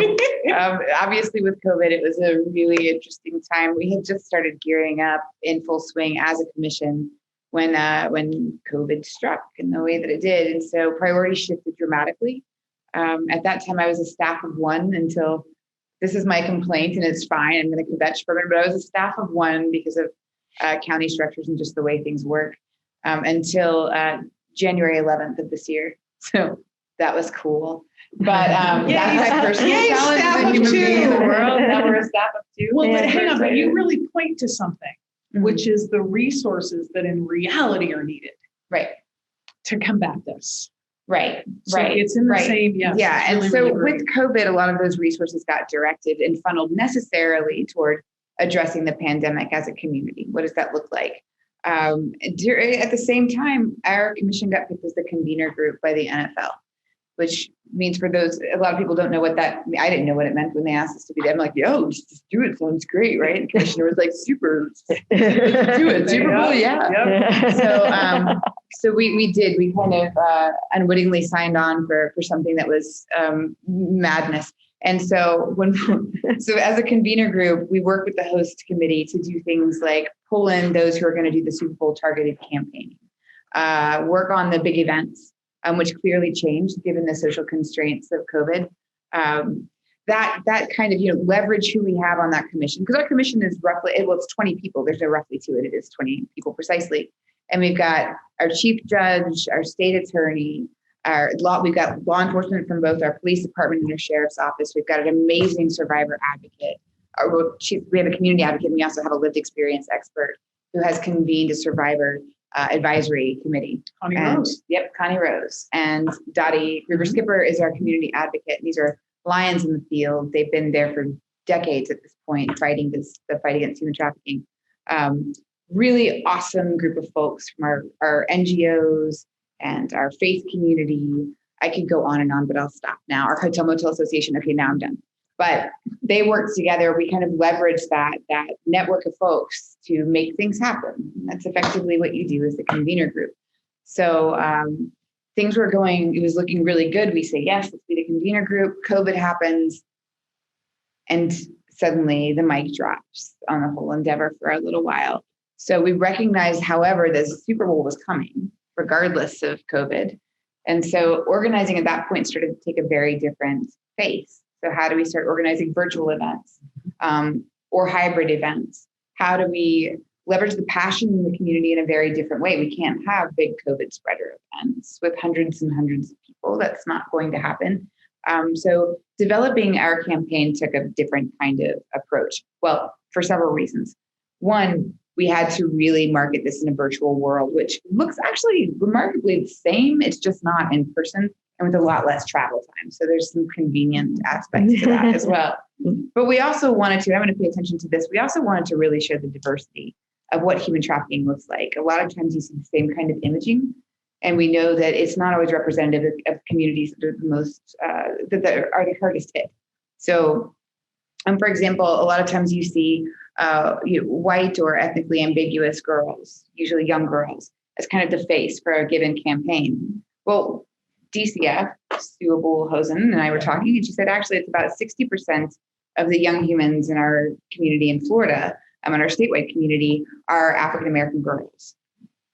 Obviously, with COVID, it was a really interesting time. We had just started gearing up in full swing as a commission when COVID struck in the way that it did, and so priorities shifted dramatically. At that time, I was a staff of one until this is my complaint, and it's fine. I'm going to kvetch from it, but I was a staff of one because of county structures and just the way things work until January 11th of this year. So that was cool. But that's my personal challenge as a human being in the world. Now we're a staff of two. Well, but And hang on, but we're you excited. really point to something, which is the resources that in reality are needed Right, to combat this. right, So right. it's in the right. same, yes. Yeah, it's and really, so really with great. COVID, a lot of those resources got directed and funneled necessarily toward addressing the pandemic as a community. What does that look like? At the same time, our commission got picked as the convener group by the NFL, which means for those, a lot of people don't know what that, I didn't know what it meant when they asked us to be there. I'm like, yo, just do it. Sounds great, right? And the commissioner was like, super, do it. Super Bowl, yeah. So we did. We kind of unwittingly signed on for something that was madness. And so so as a convener group, we work with the host committee to do things like pull in those who are going to do the Super Bowl targeted campaigning, work on the big events, which clearly changed given the social constraints of COVID. That kind of, leverage who we have on that commission, because our commission is roughly, it's 20 people. There's no roughly to it. It is 20 people precisely. And we've got our chief judge, our state attorney, we've got law enforcement from both our police department and our sheriff's office. We've got an amazing survivor advocate. We have a community advocate, and we also have a lived experience expert who has convened a survivor advisory committee. Connie Rose. Yep, Connie Rose. And Dottie River-Skipper is our community advocate. These are lions in the field. They've been there for decades at this point, fighting the fight against human trafficking. Really awesome group of folks from our NGOs and our faith community. I could go on and on, but I'll stop now. Our Hotel Motel Association. Okay, now I'm done. But they worked together. We kind of leveraged that network of folks to make things happen. And that's effectively what you do as the convener group. So things were going, it was looking really good. We say, yes, let's be the convener group. COVID happens. And suddenly the mic drops on the whole endeavor for a little while. So we recognized, however, the Super Bowl was coming, regardless of COVID. And so organizing at that point started to take a very different face. So how do we start organizing virtual events or hybrid events? How do we leverage the passion in the community in a very different way? We can't have big COVID spreader events with hundreds and hundreds of people. That's not going to happen. So developing our campaign took a different kind of approach. Well, for several reasons. One, we had to really market this in a virtual world, which looks actually remarkably the same. It's just not in person and with a lot less travel time. So there's some convenient aspects to that as well. But we also wanted to, I'm going to pay attention to this. We also wanted to really show the diversity of what human trafficking looks like. A lot of times you see the same kind of imaging, and we know that it's not always representative of communities that are the most, that are the hardest hit. So, for example, a lot of times you see white or ethnically ambiguous girls, usually young girls, as kind of the face for a given campaign. Well, DCF, Sue Bullhosen, and I were talking, and she said actually it's about 60% of the young humans in our community in Florida, in our statewide community, are African American girls.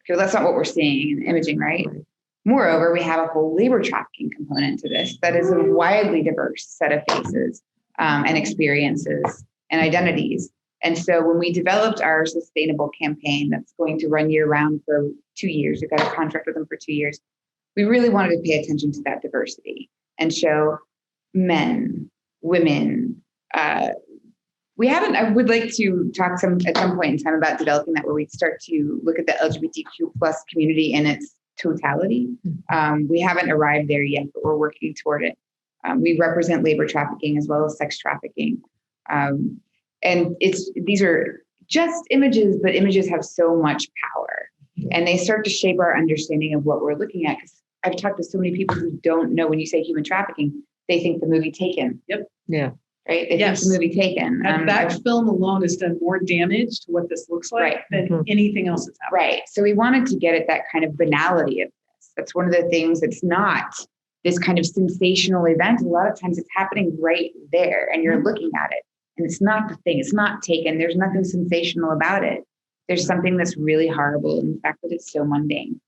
Okay, that's not what we're seeing in imaging, right? Moreover, we have a whole labor trafficking component to this that is a widely diverse set of faces and experiences and identities. And so when we developed our sustainable campaign that's going to run year round for 2 years, we've got a contract with them for 2 years, we really wanted to pay attention to that diversity and show men, women. I would like to talk at some point in time about developing that, where we start to look at the LGBTQ plus community in its totality. We haven't arrived there yet, but we're working toward it. We represent labor trafficking as well as sex trafficking. And these are just images, but images have so much power, and they start to shape our understanding of what we're looking at. Because I've talked to so many people who don't know, when you say human trafficking, they think the movie Taken. Yep. Yeah. Right? They think the movie Taken. That film alone has done more damage to what this looks like than anything else that's happened. Right. So we wanted to get at that kind of banality of this. That's one of the things that's not this kind of sensational event. A lot of times it's happening right there and you're looking at it. And it's not the thing. It's not Taken. There's nothing sensational about it. There's something that's really horrible in the fact that it's so mundane.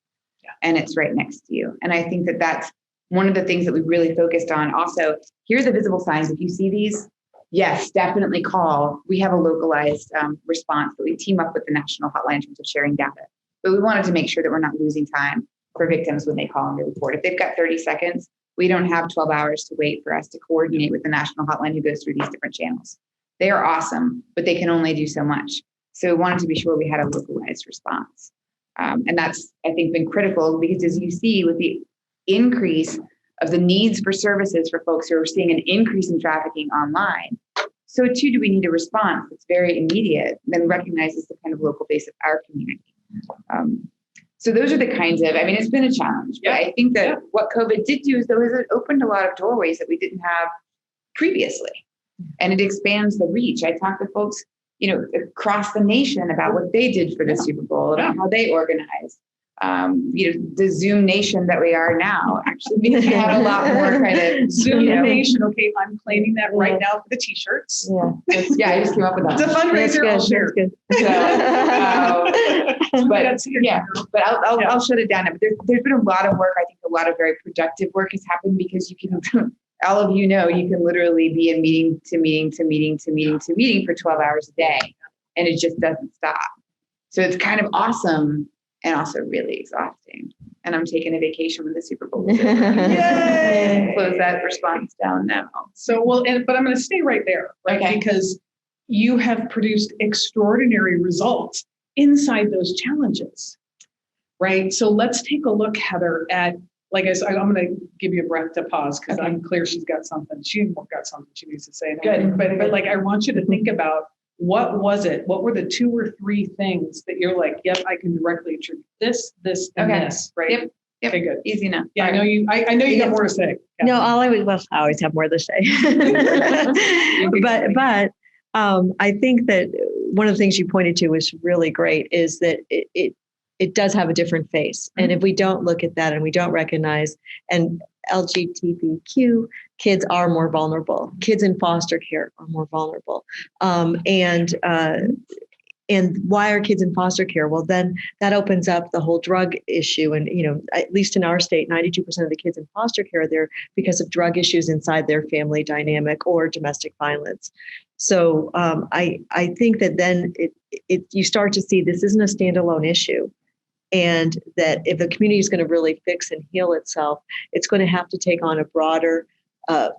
Yeah. And it's right next to you. And I think that that's one of the things that we really focused on. Also, here are the visible signs. If you see these, yes, definitely call. We have a localized response that we team up with the national hotline in terms of sharing data. But we wanted to make sure that we're not losing time for victims when they call and they report. If they've got 30 seconds, we don't have 12 hours to wait for us to coordinate with the national hotline who goes through these different channels. They are awesome, but they can only do so much. So we wanted to be sure we had a localized response. And that's, I think, been critical, because as you see with the increase of the needs for services for folks who are seeing an increase in trafficking online, so too do we need a response that's very immediate, then recognizes the kind of local base of our community. So those are the kinds of, it's been a challenge, but I think that what COVID did do is it opened a lot of doorways that we didn't have previously. And it expands the reach. I talked to folks, across the nation about what they did for the Super Bowl and how they organized. The Zoom nation that we are now actually means we have a lot more kind of Zoom nation. Okay, I'm claiming that right now for the t-shirts. Yeah, I just came up with that. It's a fundraiser. I'll share. But I'll shut it down. But there's been a lot of work. I think a lot of very productive work has happened, because you can. All of you know, you can literally be in meeting to meeting to meeting to meeting to meeting for 12 hours a day, and it just doesn't stop. So it's kind of awesome and also really exhausting. And I'm taking a vacation when the Super Bowl is over. Yay! Close that response down now. So, but I'm going to stay right there, right? Okay. Because you have produced extraordinary results inside those challenges, right? So let's take a look, Heather, at, like I said, I'm going to give you a breath to pause, because I'm clear she's got something. She's got something she needs to say. Good. But like, I want you to think about, what was it? What were the 2 or 3 things that you're like, yep, I can directly attribute this, and this, right? Yep. Okay, good. Easy enough. Yeah, I know you. I know you got more to say. No, I always have more to say. but I think that one of the things you pointed to was really great, is that it does have a different face. And if we don't look at that and we don't recognize, and LGBTQ kids are more vulnerable, kids in foster care are more vulnerable. And why are kids in foster care? Well, then that opens up the whole drug issue. And, at least in our state, 92% of the kids in foster care are there because of drug issues inside their family dynamic or domestic violence. So I think that then you start to see this isn't a standalone issue. And that if the community is going to really fix and heal itself, it's going to have to take on a broader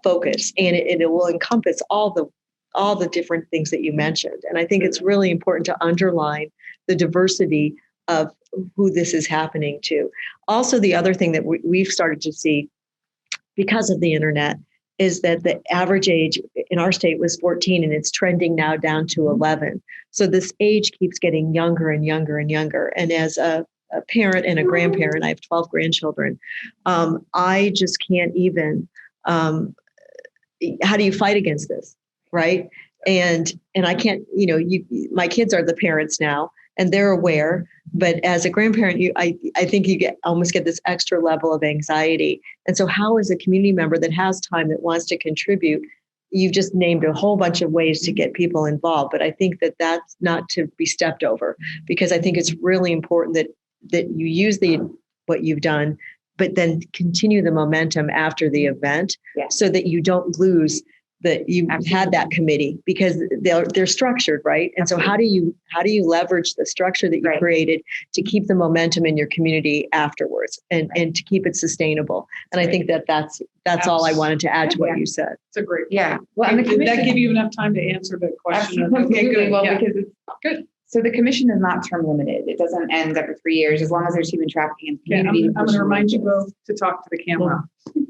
focus, and it will encompass all the different things that you mentioned. And I think it's really important to underline the diversity of who this is happening to. Also, the other thing that we've started to see because of the internet is that the average age in our state was 14, and it's trending now down to 11. So this age keeps getting younger and younger and younger. And as a parent and a grandparent, I have 12 grandchildren. I just can't even, how do you fight against this, right? And I can't, my kids are the parents now and they're aware, but as a grandparent, I think you almost get this extra level of anxiety. And so how is a community member that has time, that wants to contribute? You've just named a whole bunch of ways to get people involved, but I think that that's not to be stepped over, because I think it's really important that you use what you've done, but then continue the momentum after the event, so that you don't lose that you had that committee, because they're structured, right? And so how do you leverage the structure that you created to keep the momentum in your community afterwards, and to keep it sustainable? And I think that's all I wanted to add to what you said. It's a great. Yeah. Well, and Did that give you enough time to answer the question? Okay, good. Well, because it's good. So the commission is not term limited. It doesn't end after 3 years, as long as there's human trafficking in the community. I'm going to remind you both to talk to the camera.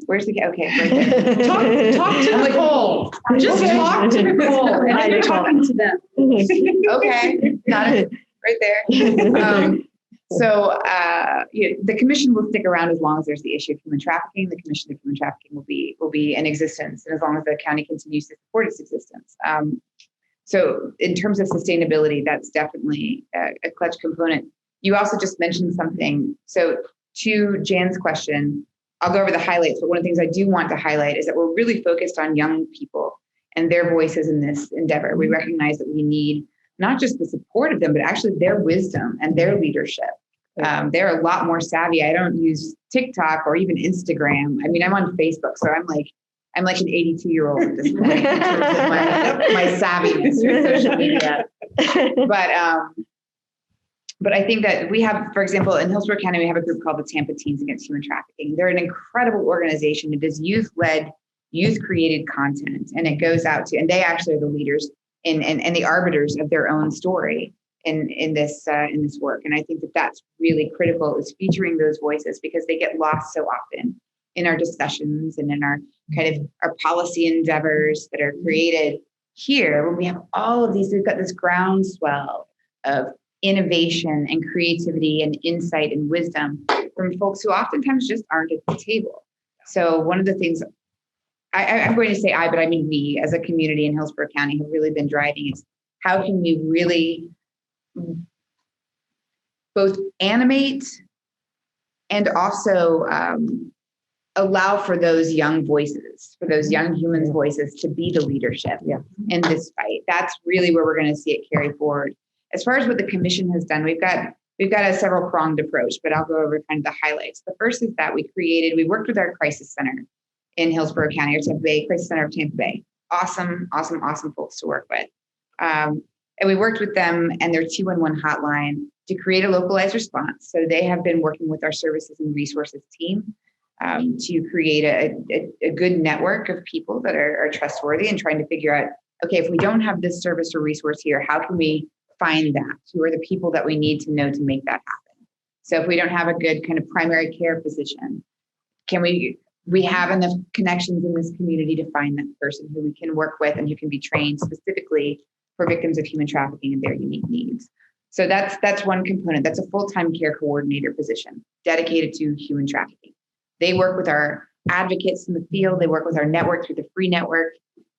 Where's the, okay, right there. Talk to Nicole. Just talk to Nicole. And then you're talking to them. Okay, got it, right there. The commission will stick around as long as there's the issue of human trafficking. The Commission of Human Trafficking will be in existence, and as long as the county continues to support its existence. So in terms of sustainability, that's definitely a clutch component. You also just mentioned something. So to Jan's question, I'll go over the highlights, but one of the things I do want to highlight is that we're really focused on young people and their voices in this endeavor. We recognize that we need not just the support of them, but actually their wisdom and their leadership. They're a lot more savvy. I don't use TikTok or even Instagram. I mean, I'm on Facebook, so I'm like an 82-year-old at this point in terms of my savviness with social media. But I think that we have, for example, in Hillsborough County, we have a group called the Tampa Teens Against Human Trafficking. They're an incredible organization. It is youth-led, youth-created content, and it goes out to, and they actually are the leaders and the arbiters of their own story in this work. And I think that that's really critical, is featuring those voices, because they get lost so often in our discussions and in our kind of our policy endeavors that are created here. When we have all of these, we've got this groundswell of innovation and creativity and insight and wisdom from folks who oftentimes just aren't at the table. So one of the things I'm going to say but I mean we as a community in Hillsborough County have really been driving is how can we really both animate and also allow for those young voices, for those young humans' voices to be the leadership in this fight. That's really where we're going to see it carry forward. As far as what the commission has done, we've got a several pronged approach, but I'll go over kind of the highlights. The first is that we worked with our crisis center in Hillsborough County, or Tampa Bay, Crisis Center of Tampa Bay. Awesome folks to work with. And we worked with them and their 211 hotline to create a localized response. So they have been working with our services and resources team to create a good network of people that are trustworthy, and trying to figure out, okay, if we don't have this service or resource here, how can we find that? Who are the people that we need to know to make that happen? So if we don't have a good kind of primary care physician, can we have enough connections in this community to find that person who we can work with and who can be trained specifically for victims of human trafficking and their unique needs? So that's one component. That's a full-time care coordinator position dedicated to human trafficking. They work with our advocates in the field. They work with our network through the free network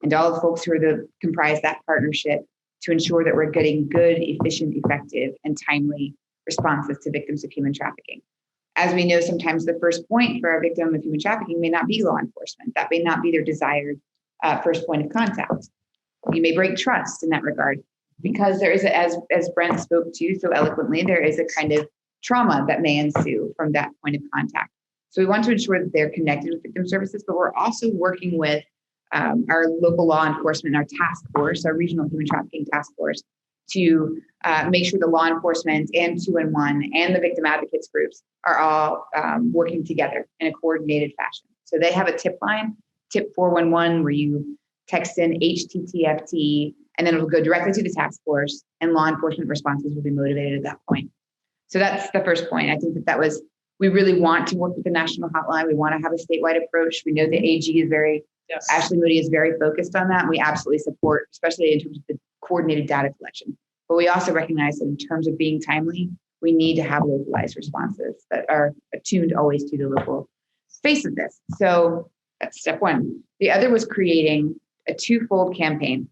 and all the folks who comprise that partnership to ensure that we're getting good, efficient, effective, and timely responses to victims of human trafficking. As we know, sometimes the first point for a victim of human trafficking may not be law enforcement. That may not be their desired first point of contact. You may break trust in that regard, because there is, as Brent spoke to so eloquently, there is a kind of trauma that may ensue from that point of contact. So we want to ensure that they're connected with victim services, but we're also working with our local law enforcement, our task force, our regional human trafficking task force, to make sure the law enforcement and 211 and the victim advocates groups are all working together in a coordinated fashion. So they have a tip line, tip 411, where you text in HTTFT, and then it'll go directly to the task force, and law enforcement responses will be motivated at that point. So that's the first point. I think that was, we really want to work with the national hotline. We want to have a statewide approach. We know the AG is Ashley Moody is very focused on that. And we absolutely support, especially in terms of the coordinated data collection. But we also recognize that in terms of being timely, we need to have localized responses that are attuned always to the local face of this. So that's step one. The other was creating a twofold campaign.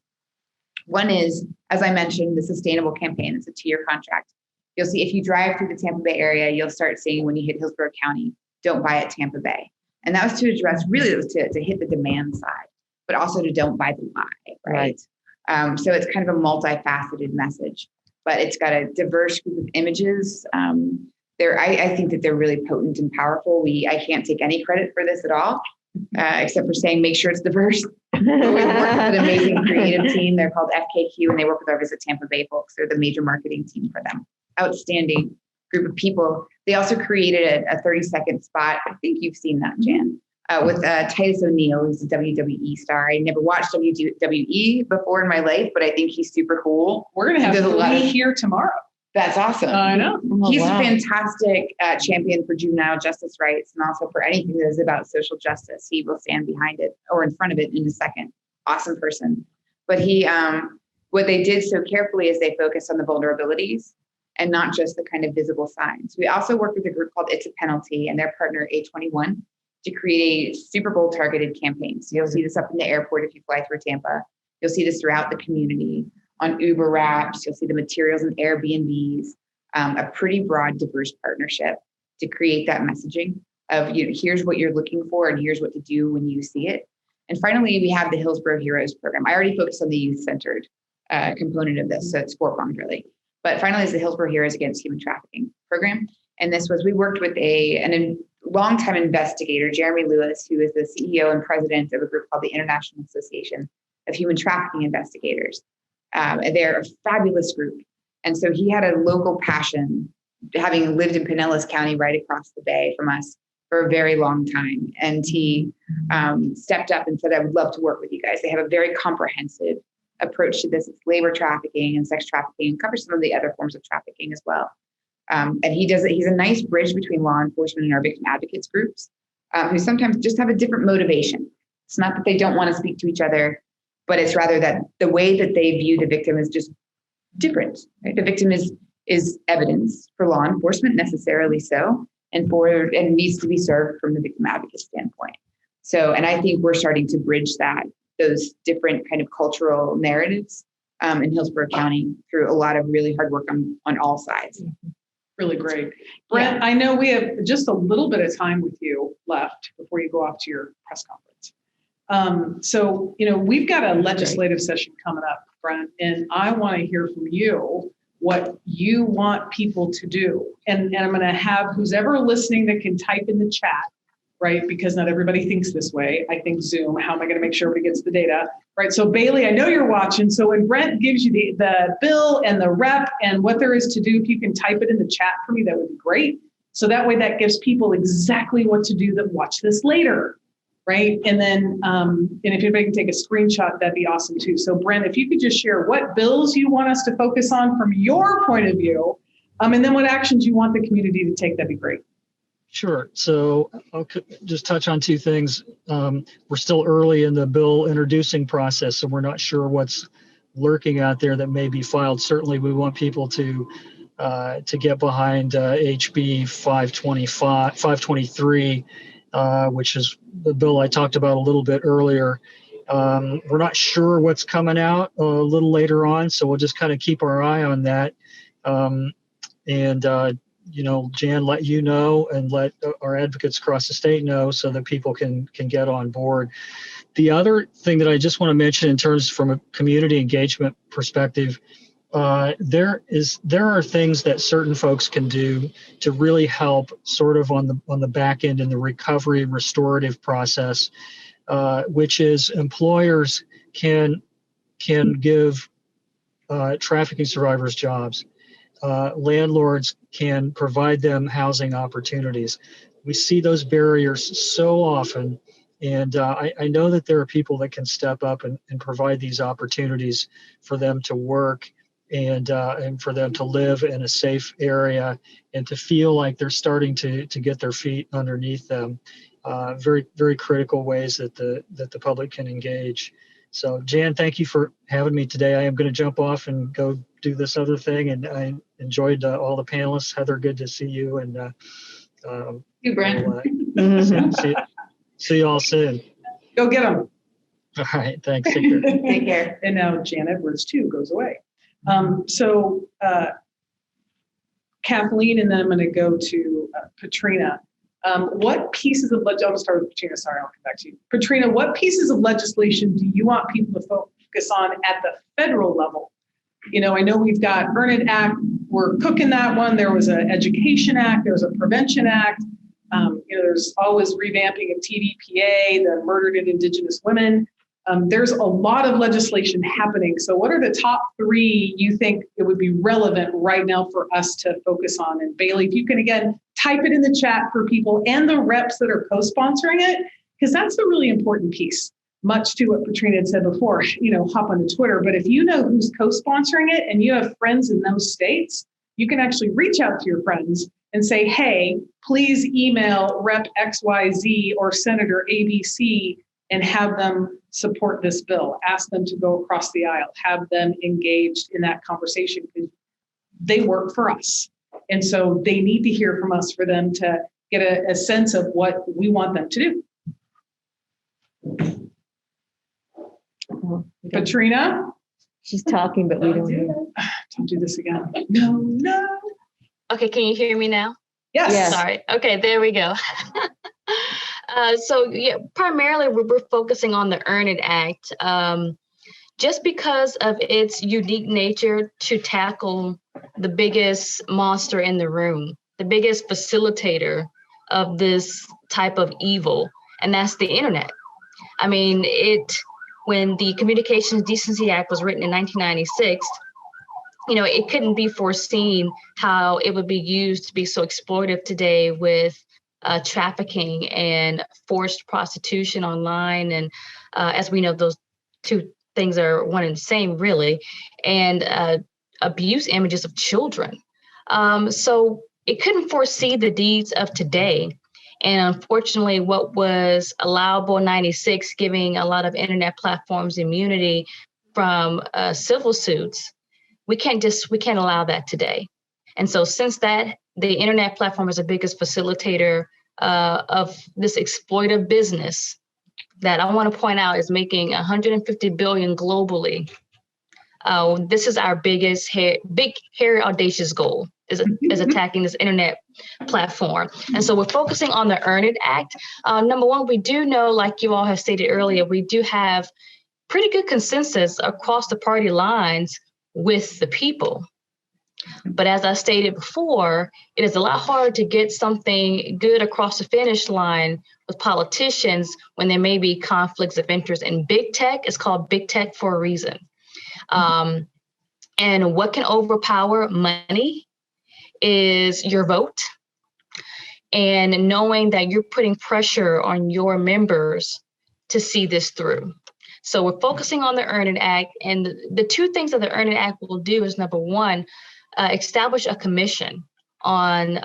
One is, as I mentioned, the sustainable campaign. It's a 2-year contract. You'll see if you drive through the Tampa Bay area, you'll start seeing when you hit Hillsborough County, don't buy at Tampa Bay. And that was to address, really, it was to hit the demand side, but also to don't buy the lie, right? So it's kind of a multifaceted message, but it's got a diverse group of images. I think that they're really potent and powerful. I can't take any credit for this at all, except for saying, make sure it's diverse. But we work with an amazing creative team. They're called FKQ, and they work with our Visit Tampa Bay folks. They're the major marketing team for them. Outstanding group of people. They also created a 30-second spot. I think you've seen that, Jan, with Titus O'Neil, who's a WWE star. I never watched WWE before in my life, but I think he's super cool. We're going to have three here tomorrow. That's awesome. I know. He's a fantastic champion for juvenile justice rights and also for anything that is about social justice. He will stand behind it or in front of it in a second. Awesome person. But what they did so carefully is they focused on the vulnerabilities and not just the kind of visible signs. We also worked with a group called It's a Penalty and their partner A21 to create a Super Bowl targeted campaign. So you'll see this up in the airport if you fly through Tampa. You'll see this throughout the community on Uber wraps. You'll see the materials in Airbnbs, a pretty broad, diverse partnership to create that messaging of, here's what you're looking for and here's what to do when you see it. And finally, we have the Hillsborough Heroes program. I already focused on the youth-centered component of this, so it's four-pronged really. But finally is the Hillsborough Heroes Against Human Trafficking program. And we worked with a longtime investigator, Jeremy Lewis, who is the CEO and president of a group called the International Association of Human Trafficking Investigators. And they're a fabulous group. And so he had a local passion, having lived in Pinellas County right across the bay from us for a very long time. And he stepped up and said, I would love to work with you guys. They have a very comprehensive approach to this. It's labor trafficking and sex trafficking, and covers some of the other forms of trafficking as well. And he's a nice bridge between law enforcement and our victim advocates groups, who sometimes just have a different motivation. It's not that they don't want to speak to each other, but it's rather that the way that they view the victim is just different. Right? The victim is evidence for law enforcement, necessarily so, and needs to be served from the victim advocate standpoint. So, and I think we're starting to bridge those different kind of cultural narratives in Hillsborough County through a lot of really hard work on all sides. Really great. Brent, I know we have just a little bit of time with you left before you go off to your press conference. So, we've got a legislative session coming up, Brent, and I want to hear from you what you want people to do. And I'm going to have who's ever listening that can type in the chat, right? Because not everybody thinks this way. I think Zoom, how am I going to make sure everybody gets the data, right? So Bailey, I know you're watching. So when Brent gives you the bill and the rep and what there is to do, if you can type it in the chat for me, that would be great. So that way that gives people exactly what to do that watch this later, right? And then, and if anybody can take a screenshot, that'd be awesome too. So Brent, if you could just share what bills you want us to focus on from your point of view, and then what actions you want the community to take, that'd be great. Sure. So I'll just touch on two things. We're still early in the bill introducing process, so we're not sure what's lurking out there that may be filed. Certainly, we want people to get behind HB 523, which is the bill I talked about a little bit earlier. We're not sure what's coming out a little later on, so we'll just kind of keep our eye on that. Jan, let you know and let our advocates across the state know so that people can get on board. The other thing that I just want to mention in terms from a community engagement perspective, there are things that certain folks can do to really help sort of on the back end in the recovery restorative process, which is employers can give trafficking survivors jobs. Landlords can provide them housing opportunities. We see those barriers so often, and I know that there are people that can step up and provide these opportunities for them to work and for them to live in a safe area and to feel like they're starting to get their feet underneath them. Very, very critical ways that the public can engage. So Jan, thank you for having me today. I am going to jump off and go do this other thing, and I enjoyed all the panelists. Heather, good to see you, and You, Brent. See you all soon. Go get them. All right. Thanks. Take care. Take care. And now Jan Edwards too goes away. Kathleen, and then I'm going to go to Patrina. What pieces of legislation, I'll start with Patrina, sorry, I'll come back to you. Patrina, what pieces of legislation do you want people to focus on at the federal level? You know, I know we've got Earn It Act, we're cooking that one. There was an Education Act, there was a Prevention Act. There's always revamping of TVPA, the Murdered and Indigenous Women. There's a lot of legislation happening. So what are the top three you think it would be relevant right now for us to focus on? And Bailey, if you can again, type it in the chat for people and the reps that are co-sponsoring it, because that's the really important piece. Much to what Patrina had said before, hop onto Twitter. But if you know who's co-sponsoring it and you have friends in those states, you can actually reach out to your friends and say, hey, please email Rep XYZ or Senator ABC and have them support this bill. Ask them to go across the aisle, have them engaged in that conversation because they work for us. And so they need to hear from us for them to get a sense of what we want them to do. Patrina? She's talking, but we don't hear. Don't do this again. No. Okay, can you hear me now? Yes. Yes. Sorry. Okay, there we go. Primarily we're focusing on the Earn It Act, just because of its unique nature to tackle the biggest monster in the room, the biggest facilitator of this type of evil, and that's the internet. I mean, when the Communications Decency Act was written in 1996, it couldn't be foreseen how it would be used to be so exploitive today with trafficking and forced prostitution online. And as we know, those two things are one and the same, really, and abuse images of children. So it couldn't foresee the deeds of today. And unfortunately, what was allowable in 96, giving a lot of internet platforms immunity from civil suits, we can't allow that today. And so since that, the internet platform is the biggest facilitator of this exploitive business that I want to point out is making $150 billion globally. This is our biggest, big, hairy, audacious goal is attacking this internet platform. And so we're focusing on the Earn It Act. Number one, we do know, like you all have stated earlier, we do have pretty good consensus across the party lines with the people. But as I stated before, it is a lot harder to get something good across the finish line with politicians when there may be conflicts of interest. And big tech is called big tech for a reason. And what can overpower money is your vote, and knowing that you're putting pressure on your members to see this through. So we're focusing on the Earn It Act, and the two things that the Earn It Act will do is, number one, establish a commission on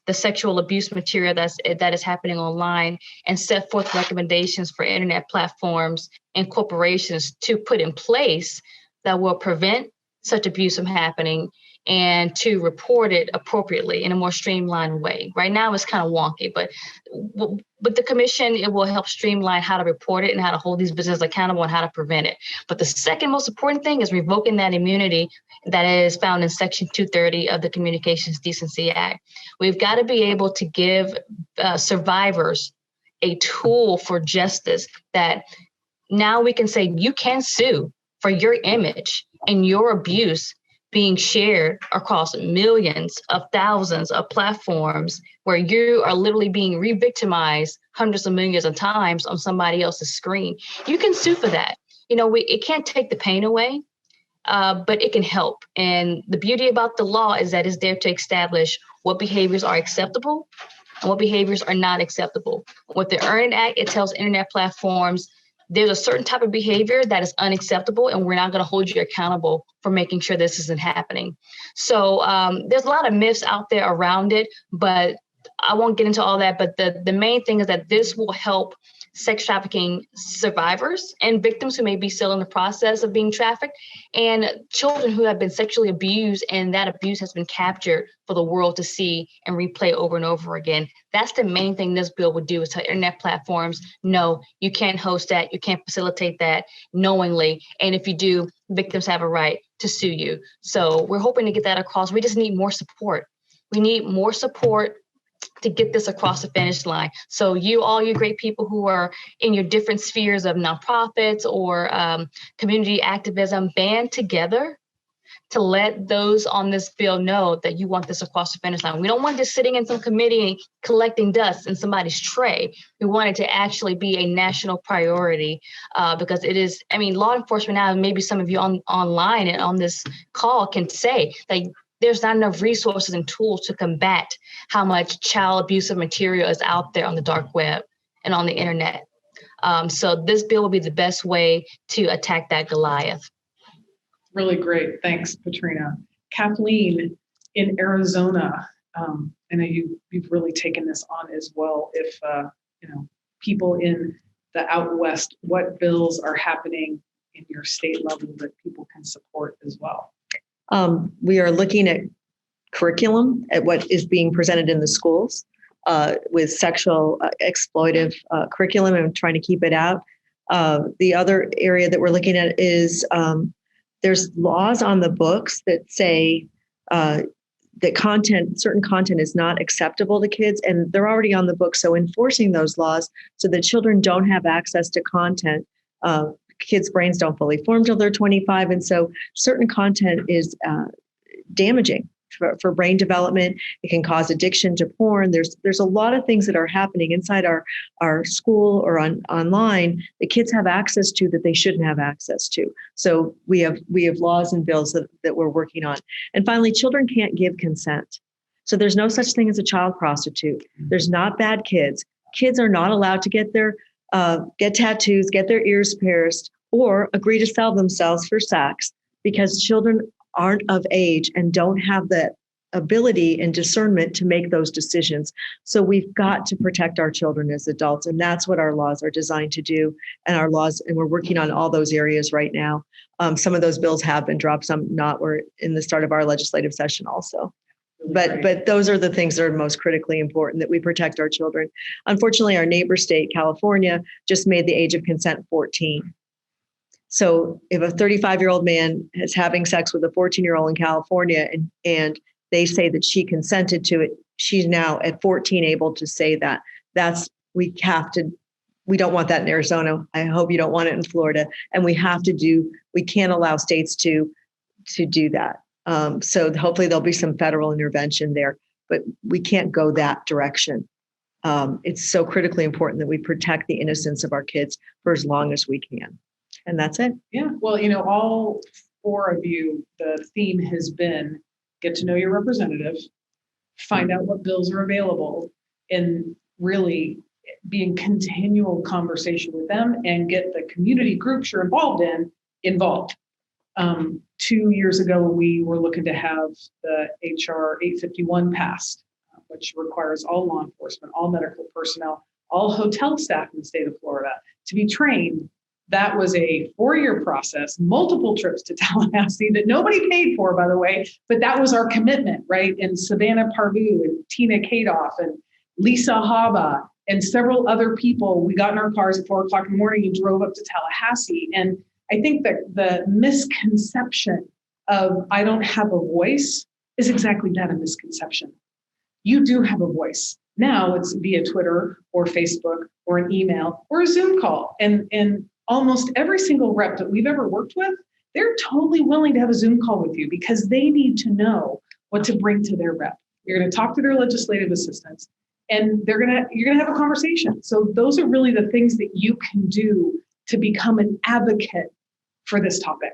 the sexual abuse material that is happening online, and set forth recommendations for internet platforms and corporations to put in place that will prevent such abuse from happening and to report it appropriately in a more streamlined way. Right now it's kind of wonky, but with the commission, it will help streamline how to report it and how to hold these businesses accountable and how to prevent it. But the second most important thing is revoking that immunity that is found in Section 230 of the Communications Decency Act. We've got to be able to give survivors a tool for justice that now we can say you can sue for your image and your abuse being shared across millions of thousands of platforms where you are literally being re-victimized hundreds of millions of times on somebody else's screen. You can sue for that. It can't take the pain away, but it can help. And the beauty about the law is that it's there to establish what behaviors are acceptable and what behaviors are not acceptable. With the Earn It Act, it tells internet platforms there's a certain type of behavior that is unacceptable, and we're not going to hold you accountable for making sure this isn't happening. So there's a lot of myths out there around it, but I won't get into all that. But the main thing is that this will help sex trafficking survivors and victims who may be still in the process of being trafficked, and children who have been sexually abused, and that abuse has been captured for the world to see and replay over and over again. That's the main thing this bill would do, is tell internet platforms, no, you can't host that, you can't facilitate that knowingly, and if you do, victims have a right to sue you. So we're hoping to get that across. We just need more support. We need more support to get this across the finish line. So you, all you great people who are in your different spheres of nonprofits or community activism, band together to let those on this bill know that you want this across the finish line. We don't want this sitting in some committee collecting dust in somebody's tray. We want it to actually be a national priority because it is, I mean, law enforcement now, maybe some of you online and on this call can say that there's not enough resources and tools to combat how much child abusive material is out there on the dark web and on the internet. So this bill will be the best way to attack that Goliath. Really great. Thanks, Katrina. Kathleen, in Arizona, I know you've really taken this on as well. If people in the out west, what bills are happening in your state level that people can support as well? We are looking at curriculum, at what is being presented in the schools with sexual exploitive curriculum, and trying to keep it out. The other area that we're looking at is there's laws on the books that say that certain content is not acceptable to kids, and they're already on the book. So enforcing those laws so that children don't have access to content. Kids' brains don't fully form till they're 25. And so certain content is damaging for brain development. It can cause addiction to porn. There's a lot of things that are happening inside our school or online that kids have access to that they shouldn't have access to. So we have laws and bills that we're working on. And finally, children can't give consent. So there's no such thing as a child prostitute. There's not bad kids. Kids are not allowed to get tattoos, get their ears pierced, or agree to sell themselves for sex, because children aren't of age and don't have the ability and discernment to make those decisions. So we've got to protect our children as adults, and that's what our laws are designed to do. And we're working on all those areas right now. Some of those bills have been dropped, some not. We're in the start of our legislative session also. But those are the things that are most critically important, that we protect our children. Unfortunately, our neighbor state, California, just made the age of consent 14. So if a 35-year-old man is having sex with a 14-year-old in California and they say that she consented to it, she's now at 14 able to say that. We don't want that in Arizona. I hope you don't want it in Florida. And we can't allow states to do that. So hopefully there'll be some federal intervention there, but we can't go that direction. It's so critically important that we protect the innocence of our kids for as long as we can. And that's it. Yeah. Well, all four of you, the theme has been get to know your representative, find out what bills are available, and really be in continual conversation with them and get the community groups you're involved. 2 years ago, we were looking to have the HR 851 passed, which requires all law enforcement, all medical personnel, all hotel staff in the state of Florida to be trained. That was a 4-year process, multiple trips to Tallahassee that nobody paid for, by the way, but that was our commitment, right? And Savannah Parvu and Tina Kadoff and Lisa Haba and several other people, we got in our cars at 4 o'clock in the morning and drove up to Tallahassee. And I think that the misconception of I don't have a voice is exactly that, a misconception. You do have a voice. Now it's via Twitter or Facebook or an email or a Zoom call. And almost every single rep that we've ever worked with, they're totally willing to have a Zoom call with you because they need to know what to bring to their rep. You're going to talk to their legislative assistants and you're going to have a conversation. So those are really the things that you can do to become an advocate for this topic.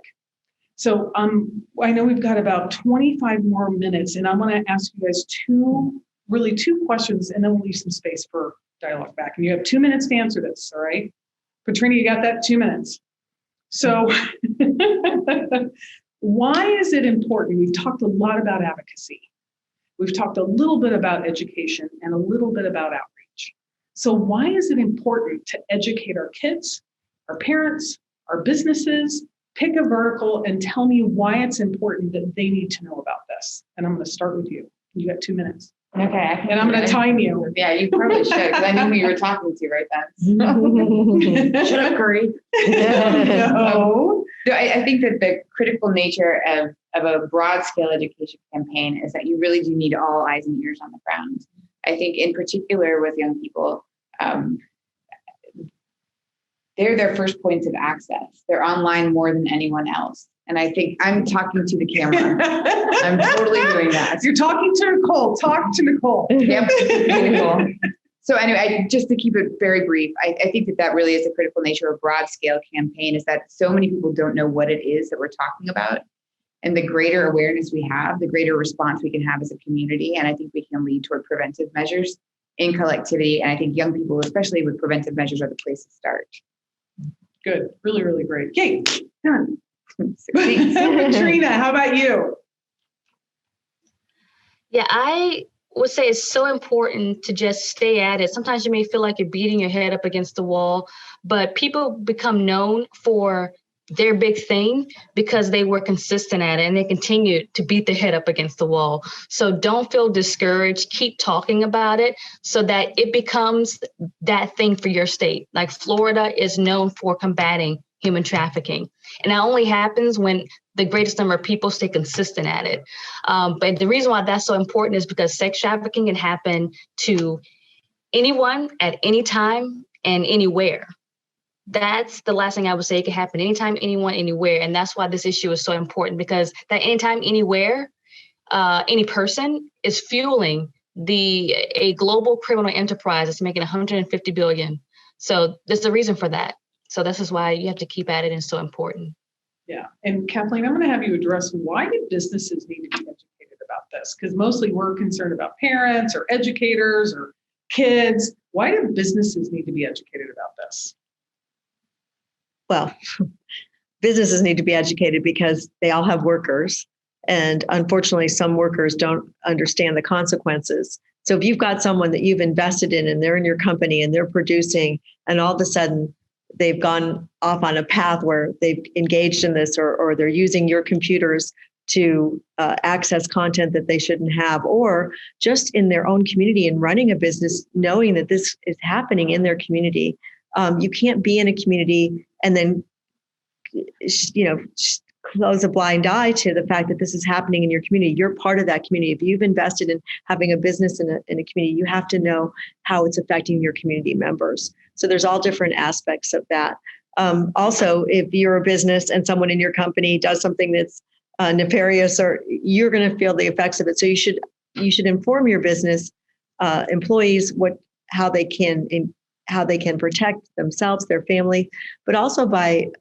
So I know we've got about 25 more minutes, and I want to ask you guys two questions, and then we'll leave some space for dialogue back. And you have 2 minutes to answer this, all right? Katrina, you got that? 2 minutes. So why is it important? We've talked a lot about advocacy. We've talked a little bit about education and a little bit about outreach. So why is it important to educate our kids, our parents, our businesses? Pick a vertical and tell me why it's important that they need to know about this. And I'm going to start with you. You got 2 minutes. Okay. And I'm going to time you. Yeah, you probably should, because I knew who you were talking to right then. Shut up, Curry. No. So I think that the critical nature of a broad scale education campaign is that you really do need all eyes and ears on the ground. I think in particular with young people, they're their first points of access. They're online more than anyone else. And I think I'm talking to the camera. I'm totally doing that. You're talking to Nicole. Talk to Nicole. Yep. Cool. So anyway, just to keep it very brief, I think that really is the critical nature of a broad scale campaign, is that so many people don't know what it is that we're talking about. And the greater awareness we have, the greater response we can have as a community. And I think we can lead toward preventive measures in collectivity. And I think young people, especially with preventive measures, are the place to start. Good. Really, really great. Okay, done. Thanks. Katrina, how about you? Yeah, I would say it's so important to just stay at it. Sometimes you may feel like you're beating your head up against the wall, but people become known for their big thing because they were consistent at it and they continue to beat their head up against the wall. So don't feel discouraged. Keep talking about it so that it becomes that thing for your state. Like Florida is known for combating human trafficking. And that only happens when the greatest number of people stay consistent at it. But the reason why that's so important is because sex trafficking can happen to anyone at any time and anywhere. That's the last thing I would say. It can happen anytime, anyone, anywhere. And that's why this issue is so important, because that anytime, anywhere, any person is fueling a global criminal enterprise that's making $150 billion. So there's a reason for that. So this is why you have to keep at it, and it's so important. Yeah. And Kathleen, I'm going to have you address, why do businesses need to be educated about this? Because mostly we're concerned about parents or educators or kids. Why do businesses need to be educated about this? Well, businesses need to be educated because they all have workers. And unfortunately, some workers don't understand the consequences. So if you've got someone that you've invested in and they're in your company and they're producing, and all of a sudden they've gone off on a path where they've engaged in this, or they're using your computers to access content that they shouldn't have, or just in their own community and running a business, knowing that this is happening in their community. You can't be in a community and then, close a blind eye to the fact that this is happening in your community. You're part of that community. If you've invested in having a business in a community, you have to know how it's affecting your community members. So there's all different aspects of that. Also, if you're a business and someone in your company does something that's nefarious, or you're going to feel the effects of it. So you should inform your business employees how they can protect themselves, their family, but also by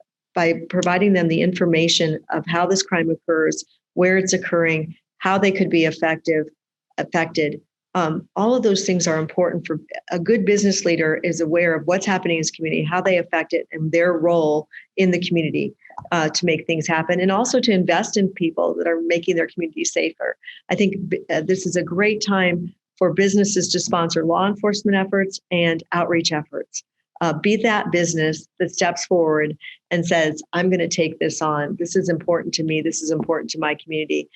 providing them the information of how this crime occurs, where it's occurring, how they could be affected. All of those things are important. For a good business leader is aware of what's happening in his community, how they affect it, and their role in the community to make things happen, and also to invest in people that are making their community safer. I think this is a great time for businesses to sponsor law enforcement efforts and outreach efforts. Be that business that steps forward and says, I'm going to take this on. This is important to me. This is important to my community.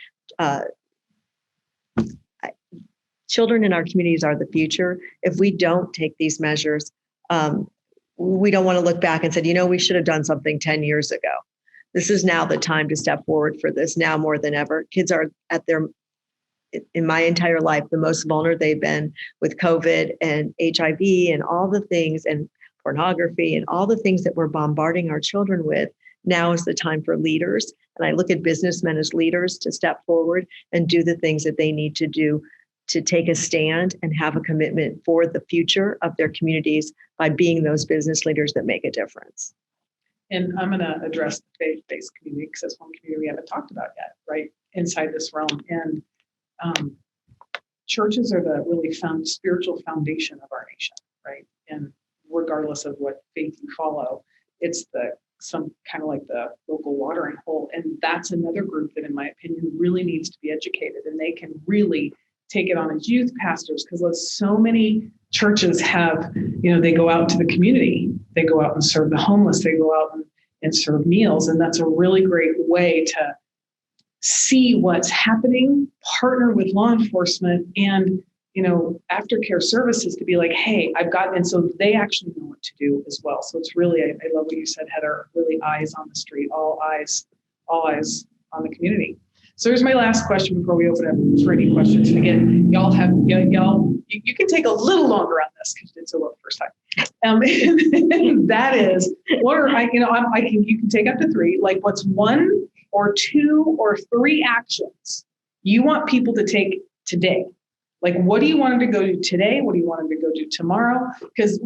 Children in our communities are the future. If we don't take these measures, we don't want to look back and say, we should have done something 10 years ago. This is now the time to step forward for this, now more than ever. Kids are in my entire life, the most vulnerable they've been with COVID and HIV and all the things, and pornography and all the things that we're bombarding our children with. Now is the time for leaders. And I look at businessmen as leaders to step forward and do the things that they need to do to take a stand and have a commitment for the future of their communities by being those business leaders that make a difference. And I'm going to address the faith-based community, because that's one community we haven't talked about yet, right, inside this realm. And churches are the really spiritual foundation of our nation, right? And regardless of what faith you follow, it's some kind of like the local watering hole. And that's another group that, in my opinion, really needs to be educated, and they can really take it on as youth pastors, because so many churches have, they go out to the community, they go out and serve the homeless, they go out and serve meals. And that's a really great way to see what's happening, partner with law enforcement and, aftercare services to be like, hey, and so they actually know what to do as well. So it's really, I love what you said, Heather, really eyes on the street, all eyes on the community. So here's my last question before we open up for any questions. And again, you can take a little longer on this because it's a little first time. That is, you can take up to 3, like what's 1 or 2 or 3 actions you want people to take today? Like, what do you want them to go do today? What do you want them to go do tomorrow? Because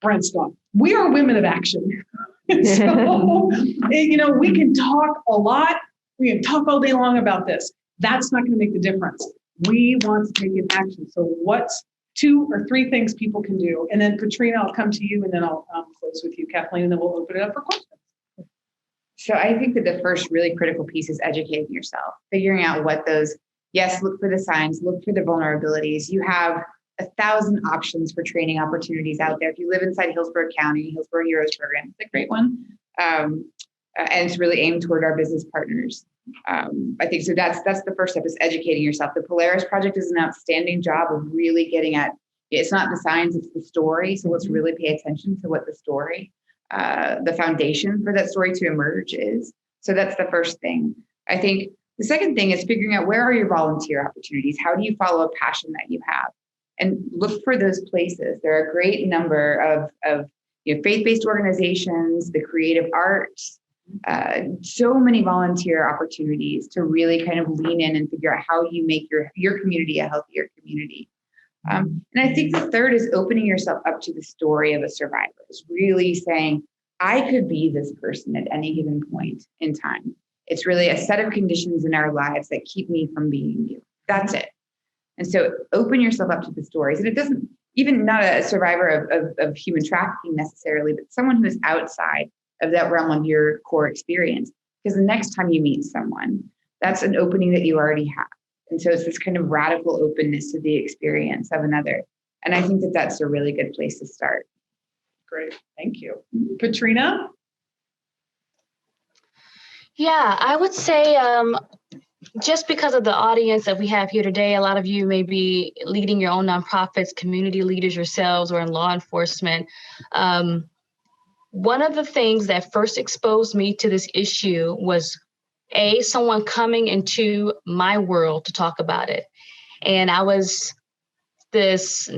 Brent's gone. We are women of action. So, we can talk a lot. We can talk all day long about this. That's not going to make the difference. We want to take an action. So what's 2 or 3 things people can do? And then Katrina, I'll come to you and then I'll close with you, Kathleen, and then we'll open it up for questions. So I think that the first really critical piece is educating yourself, figuring out what those, look for the signs, look for the vulnerabilities. You have 1,000 options for training opportunities out there. If you live inside Hillsborough County, Hillsborough Heroes Program, it's a great one. And it's really aimed toward our business partners. I think so that's the first step, is educating yourself. The Polaris Project is an outstanding job of really getting at, it's not the science, it's the story. So let's really pay attention to what the story, the foundation for that story to emerge is. So that's the first thing. I think the second thing is figuring out, where are your volunteer opportunities? How do you follow a passion that you have? And look for those places. There are a great number of faith-based organizations, the creative arts, so many volunteer opportunities to really kind of lean in and figure out how you make your community a healthier community. And I think the third is opening yourself up to the story of a survivor. It's really saying, I could be this person at any given point in time. It's really a set of conditions in our lives that keep me from being you. That's it. And so open yourself up to the stories. And it doesn't, even not a survivor of human trafficking necessarily, but someone who is outside of that realm of your core experience. Because the next time you meet someone, that's an opening that you already have. And so it's this kind of radical openness to the experience of another. And I think that that's a really good place to start. Great. Thank you. Katrina? Yeah, I would say just because of the audience that we have here today, a lot of you may be leading your own nonprofits, community leaders yourselves, or in law enforcement. One of the things that first exposed me to this issue was someone coming into my world to talk about it. And I was this,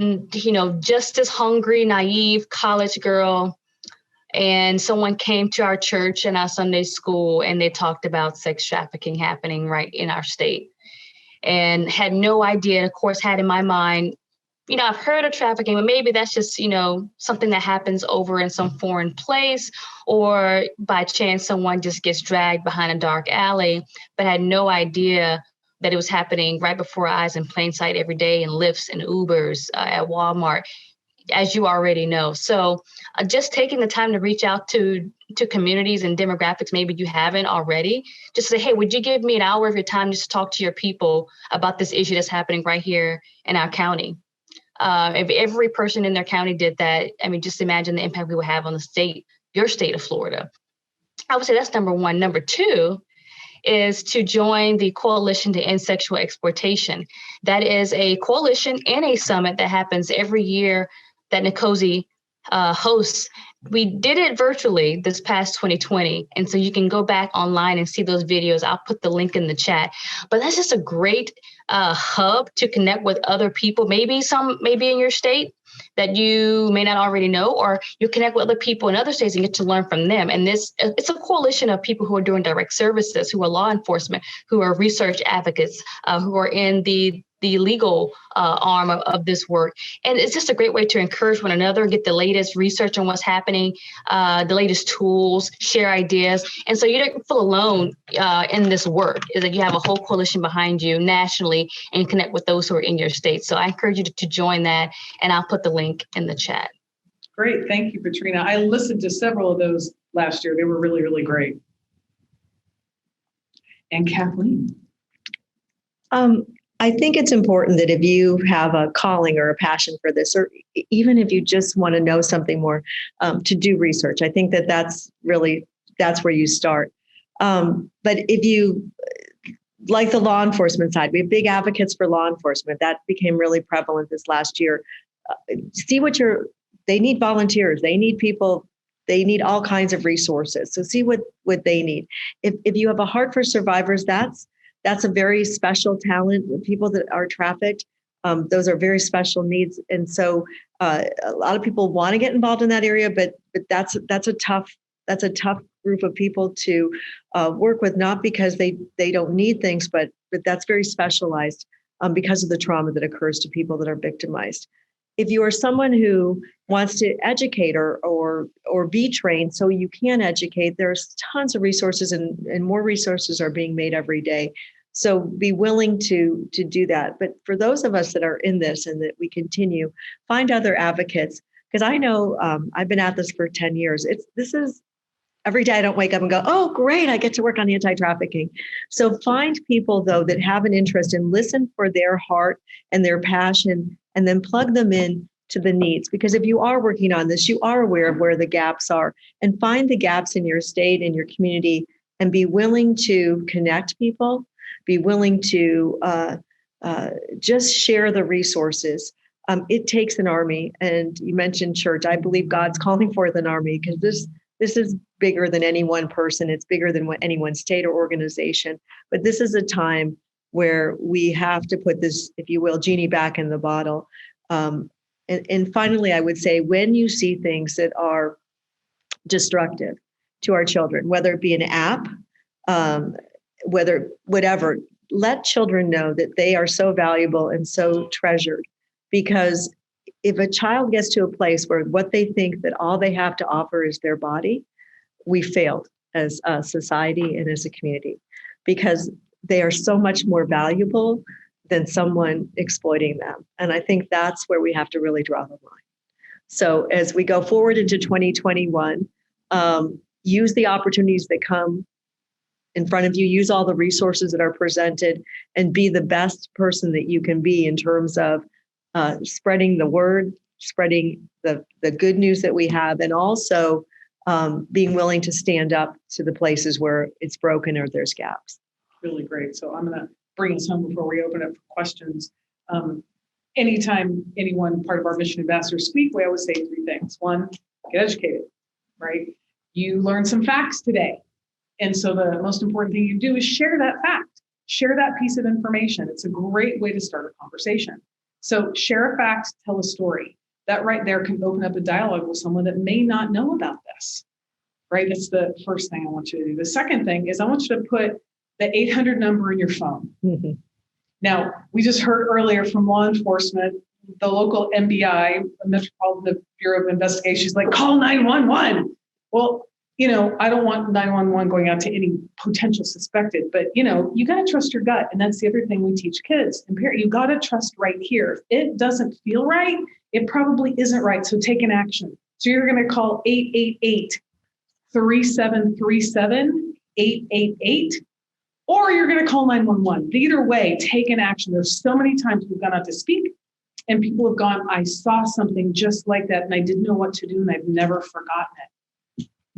justice hungry, naive college girl. And someone came to our church and our Sunday school, and they talked about sex trafficking happening right in our state, and had no idea. Of course, had in my mind, I've heard of trafficking, but maybe that's just, something that happens over in some foreign place, or by chance someone just gets dragged behind a dark alley, but had no idea that it was happening right before our eyes in plain sight every day in Lyfts and Ubers at Walmart, as you already know. So just taking the time to reach out to communities and demographics, maybe you haven't already, just say, hey, would you give me an hour of your time just to talk to your people about this issue that's happening right here in our county? If every person in their county did that, just imagine the impact we would have on the state, your state of Florida. I would say that's number one. Number two is to join the Coalition to End Sexual Exploitation. That is a coalition and a summit that happens every year that Nkosi hosts. We did it virtually this past 2020. And so you can go back online and see those videos. I'll put the link in the chat. But that's just a great hub to connect with other people, maybe in your state that you may not already know, or you connect with other people in other states and get to learn from them. And it's a coalition of people who are doing direct services, who are law enforcement, who are research advocates, who are in the legal arm of this work. And it's just a great way to encourage one another, get the latest research on what's happening, the latest tools, share ideas. And so you don't feel alone in this work, is that you have a whole coalition behind you nationally and connect with those who are in your state. So I encourage you to join that, and I'll put the link in the chat. Great. Thank you, Katrina. I listened to several of those last year. They were really, really great. And Kathleen? I think it's important that if you have a calling or a passion for this, or even if you just want to know something more, to do research. I think that that's where you start. But if you like the law enforcement side, we have big advocates for law enforcement. That became really prevalent this last year. See they need volunteers. They need people. They need all kinds of resources. So see what they need. If you have a heart for survivors, that's a very special talent. People that are trafficked, those are very special needs. And so a lot of people want to get involved in that area, but that's a tough group of people to work with, not because they don't need things, but that's very specialized because of the trauma that occurs to people that are victimized. If you are someone who wants to educate or be trained so you can educate, there's tons of resources and more resources are being made every day. So be willing to do that. But for those of us that are in this and that we continue, find other advocates. Because I know I've been at this for 10 years. This is every day I don't wake up and go, oh, great, I get to work on anti-trafficking. So find people, though, that have an interest and listen for their heart and their passion, and then plug them in to the needs. Because if you are working on this, you are aware of where the gaps are, and find the gaps in your state, in your community, and be willing to connect people, be willing to just share the resources. It takes an army. And you mentioned church. I believe God's calling forth an army, because this is bigger than any one person. It's bigger than any one state or organization. But this is a time where we have to put this, if you will, genie back in the bottle. And finally, I would say, when you see things that are destructive to our children, whether it be an app, whatever, let children know that they are so valuable and so treasured. Because if a child gets to a place where what they think that all they have to offer is their body, we failed as a society and as a community, because they are so much more valuable than someone exploiting them. And I think that's where we have to really draw the line. So as we go forward into 2021, use the opportunities that come in front of you, use all the resources that are presented, and be the best person that you can be in terms of spreading the word, spreading the good news that we have, and also being willing to stand up to the places where it's broken or there's gaps. Really great. So I'm going to bring us home before we open up for questions. Anytime anyone part of our mission ambassadors speak, we always say three things. One, get educated, right? You learn some facts today. And so the most important thing you do is share that fact, share that piece of information. It's a great way to start a conversation. So share a fact, tell a story. That right there can open up a dialogue with someone that may not know about this, right? That's the first thing I want you to do. The second thing is I want you to put the 800 number in your phone. Mm-hmm. Now, we just heard earlier from law enforcement, the local MBI, Metropolitan Bureau of Investigation, is like, call 911. Well, I don't want 911 going out to any potential suspected, but, you got to trust your gut. And that's the other thing we teach kids. And you got to trust right here. If it doesn't feel right, it probably isn't right. So take an action. So you're going to call 888-3737-888, or you're going to call 911. Either way, take an action. There's so many times we've gone out to speak and people have gone, I saw something just like that and I didn't know what to do and I've never forgotten it.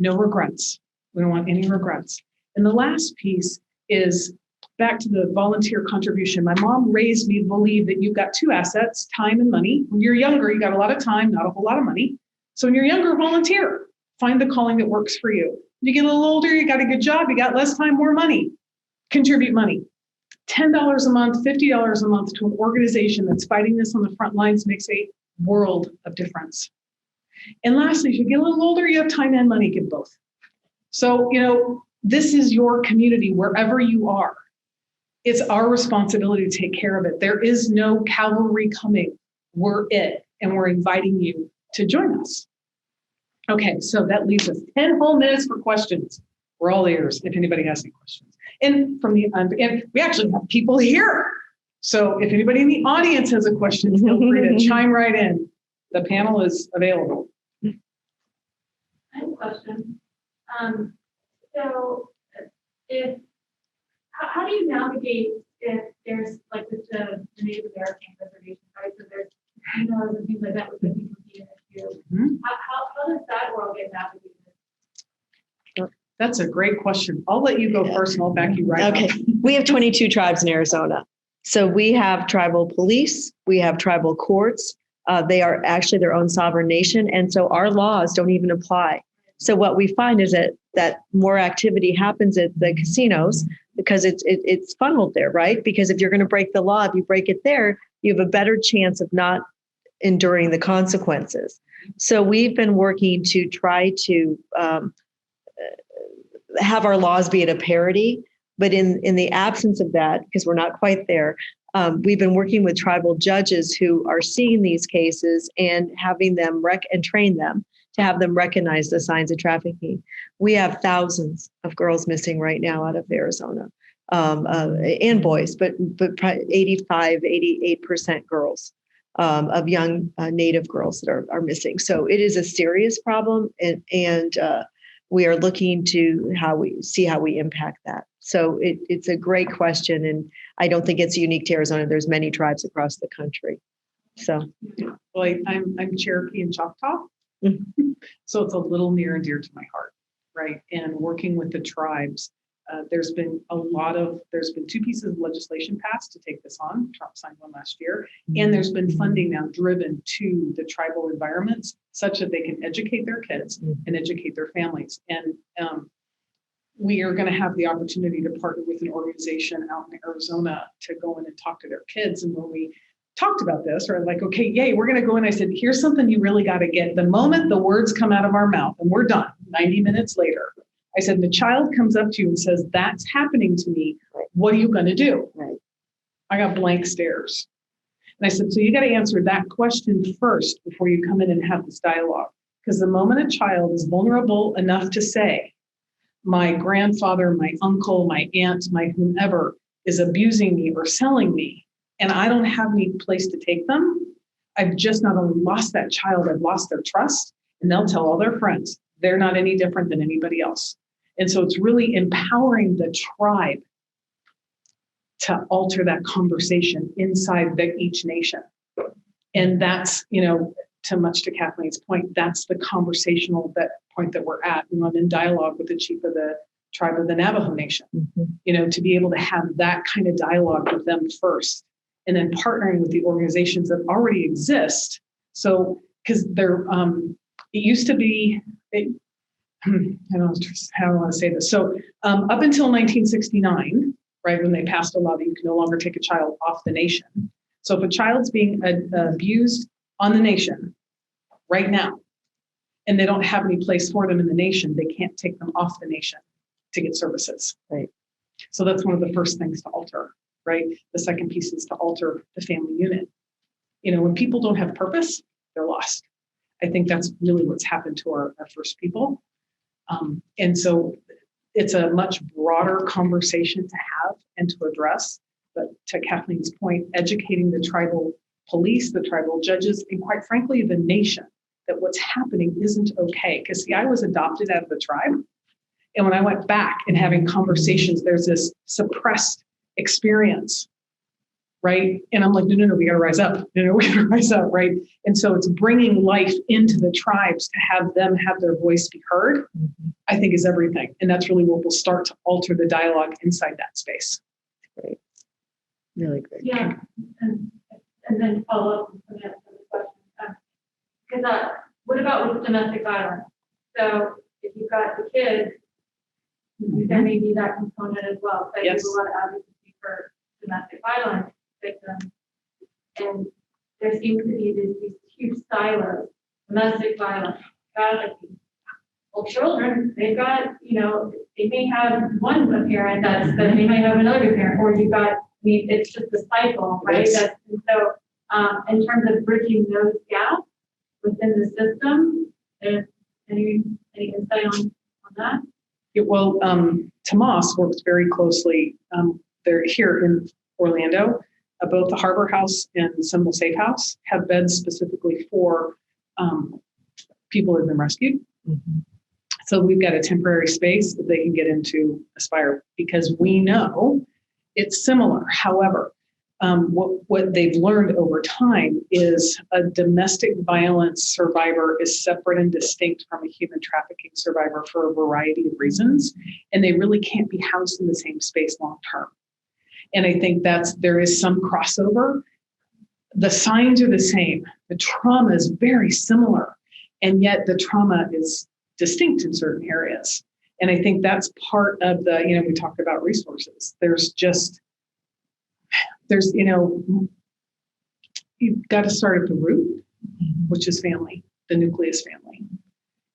No regrets. We don't want any regrets. And the last piece is back to the volunteer contribution. My mom raised me to believe that you've got two assets, time and money. When you're younger, you got a lot of time, not a whole lot of money. So when you're younger, volunteer. Find the calling that works for you. When you get a little older, you got a good job, you got less time, more money. Contribute money. $10 a month, $50 a month to an organization that's fighting this on the front lines makes a world of difference. And lastly, if you get a little older, you have time and money, give both. So, this is your community wherever you are. It's our responsibility to take care of it. There is no cavalry coming. We're it, and we're inviting you to join us. Okay, so that leaves us 10 whole minutes for questions. We're all ears if anybody has any questions. And we actually have people here. So if anybody in the audience has a question, feel free to chime right in. The panel is available. I have a question. So how do you navigate if there's like with the Native American reservation, right? So there's casinos and things like that with the people being there too. Mhm. How does that world get navigated? That's a great question. I'll let you go first and I'll back you right Okay, up. we have 22 tribes in Arizona. So we have tribal police, we have tribal courts. They are actually their own sovereign nation. And so our laws don't even apply. So what we find is that more activity happens at the casinos because it's funneled there, right? Because if you're going to break the law, if you break it there, you have a better chance of not enduring the consequences. So we've been working to try to have our laws be at a parity. But in the absence of that, because we're not quite there, we've been working with tribal judges who are seeing these cases and having them and train them to have them recognize the signs of trafficking. We have thousands of girls missing right now out of Arizona, and boys, but 85, 88% girls of young Native girls that are missing. So it is a serious problem, and we are looking to how we impact that. So it's a great question, and I don't think it's unique to Arizona. There's many tribes across the country. So, Well, I'm Cherokee and Choctaw, so it's a little near and dear to my heart, right? And working with the tribes, there's been two pieces of legislation passed to take this on. Trump signed one last year, and there's been funding now driven to the tribal environments such that they can educate their kids and educate their families. And we are going to have the opportunity to partner with an organization out in Arizona to go in and talk to their kids. And when we talked about this, or like, okay, yay, we're going to go in. I said, here's something you really got to get. The moment the words come out of our mouth and we're done, 90 minutes later, I said, the child comes up to you and says, that's happening to me. What are you going to do? right. I got blank stares. And I said, so you got to answer that question first before you come in and have this dialogue. Because the moment a child is vulnerable enough to say, my grandfather, my uncle, my aunt, my whomever is abusing me or selling me, and I don't have any place to take them, I've just not only lost that child, I've lost their trust, and they'll tell all their friends they're not any different than anybody else. And so it's really empowering the tribe to alter that conversation inside each nation. And that's, to Kathleen's point, that's the conversational point that we're at. I'm in dialogue with the chief of the tribe of the Navajo Nation, to be able to have that kind of dialogue with them first, and then partnering with the organizations that already exist. So, because they're, it used to be, I don't know how I want to say this. So up until 1969, right, when they passed a law that you can no longer take a child off the nation. So if a child's being abused on the nation right now, and they don't have any place for them in the nation, they can't take them off the nation to get services. Right. So that's one of the first things to alter, right? The second piece is to alter the family unit. When people don't have purpose, they're lost. I think that's really what's happened to our first people. And so it's a much broader conversation to have and to address. But to Kathleen's point, educating the tribal police, the tribal judges, and quite frankly, the nation, that what's happening isn't okay. Because see, I was adopted out of the tribe. And when I went back and having conversations, there's this suppressed experience, right? And I'm like, no, we got to rise up. We got to rise up, right? And so it's bringing life into the tribes to have them have their voice be heard, I think is everything. And that's really what will start to alter the dialogue inside that space. Great. Really great. Yeah, and then follow up with the question. Because what about with domestic violence? So if you've got the kids, there may be that component as well. So Yes. there's a lot of advocacy for domestic violence victims, and there seems to be these huge silos: domestic violence, trafficking. Well, children, they've got, they may have one parent but they might have another parent, or you've got, it's just a cycle, right? Yes. And so, in terms of bridging those gaps within the system, there's any insight on that? Yeah, well, Tomas works very closely. They're here in Orlando. Both the Harbor House and Symbol Safe House have beds specifically for people who have been rescued. So we've got a temporary space that they can get into Aspire, because we know it's similar. However, what they've learned over time is a domestic violence survivor is separate and distinct from a human trafficking survivor for a variety of reasons, and they really can't be housed in the same space long term. And I think there is some crossover. The signs are the same. The trauma is very similar, and yet the trauma is distinct in certain areas. And I think that's part of we talked about resources. You've got to start at the root, which is family, the nucleus family,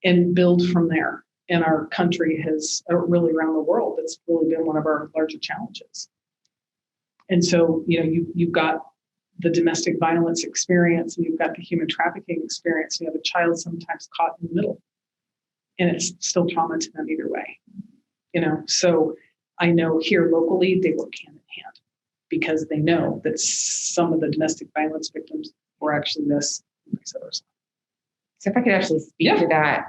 and build from there. And our country has, really around the world, it's really been one of our larger challenges. And so, you've got the domestic violence experience and you've got the human trafficking experience. You have a child sometimes caught in the middle, and it's still trauma to them either way. So I know here locally, they work hand in hand because they know that some of the domestic violence victims were actually this. So if I could actually speak to that.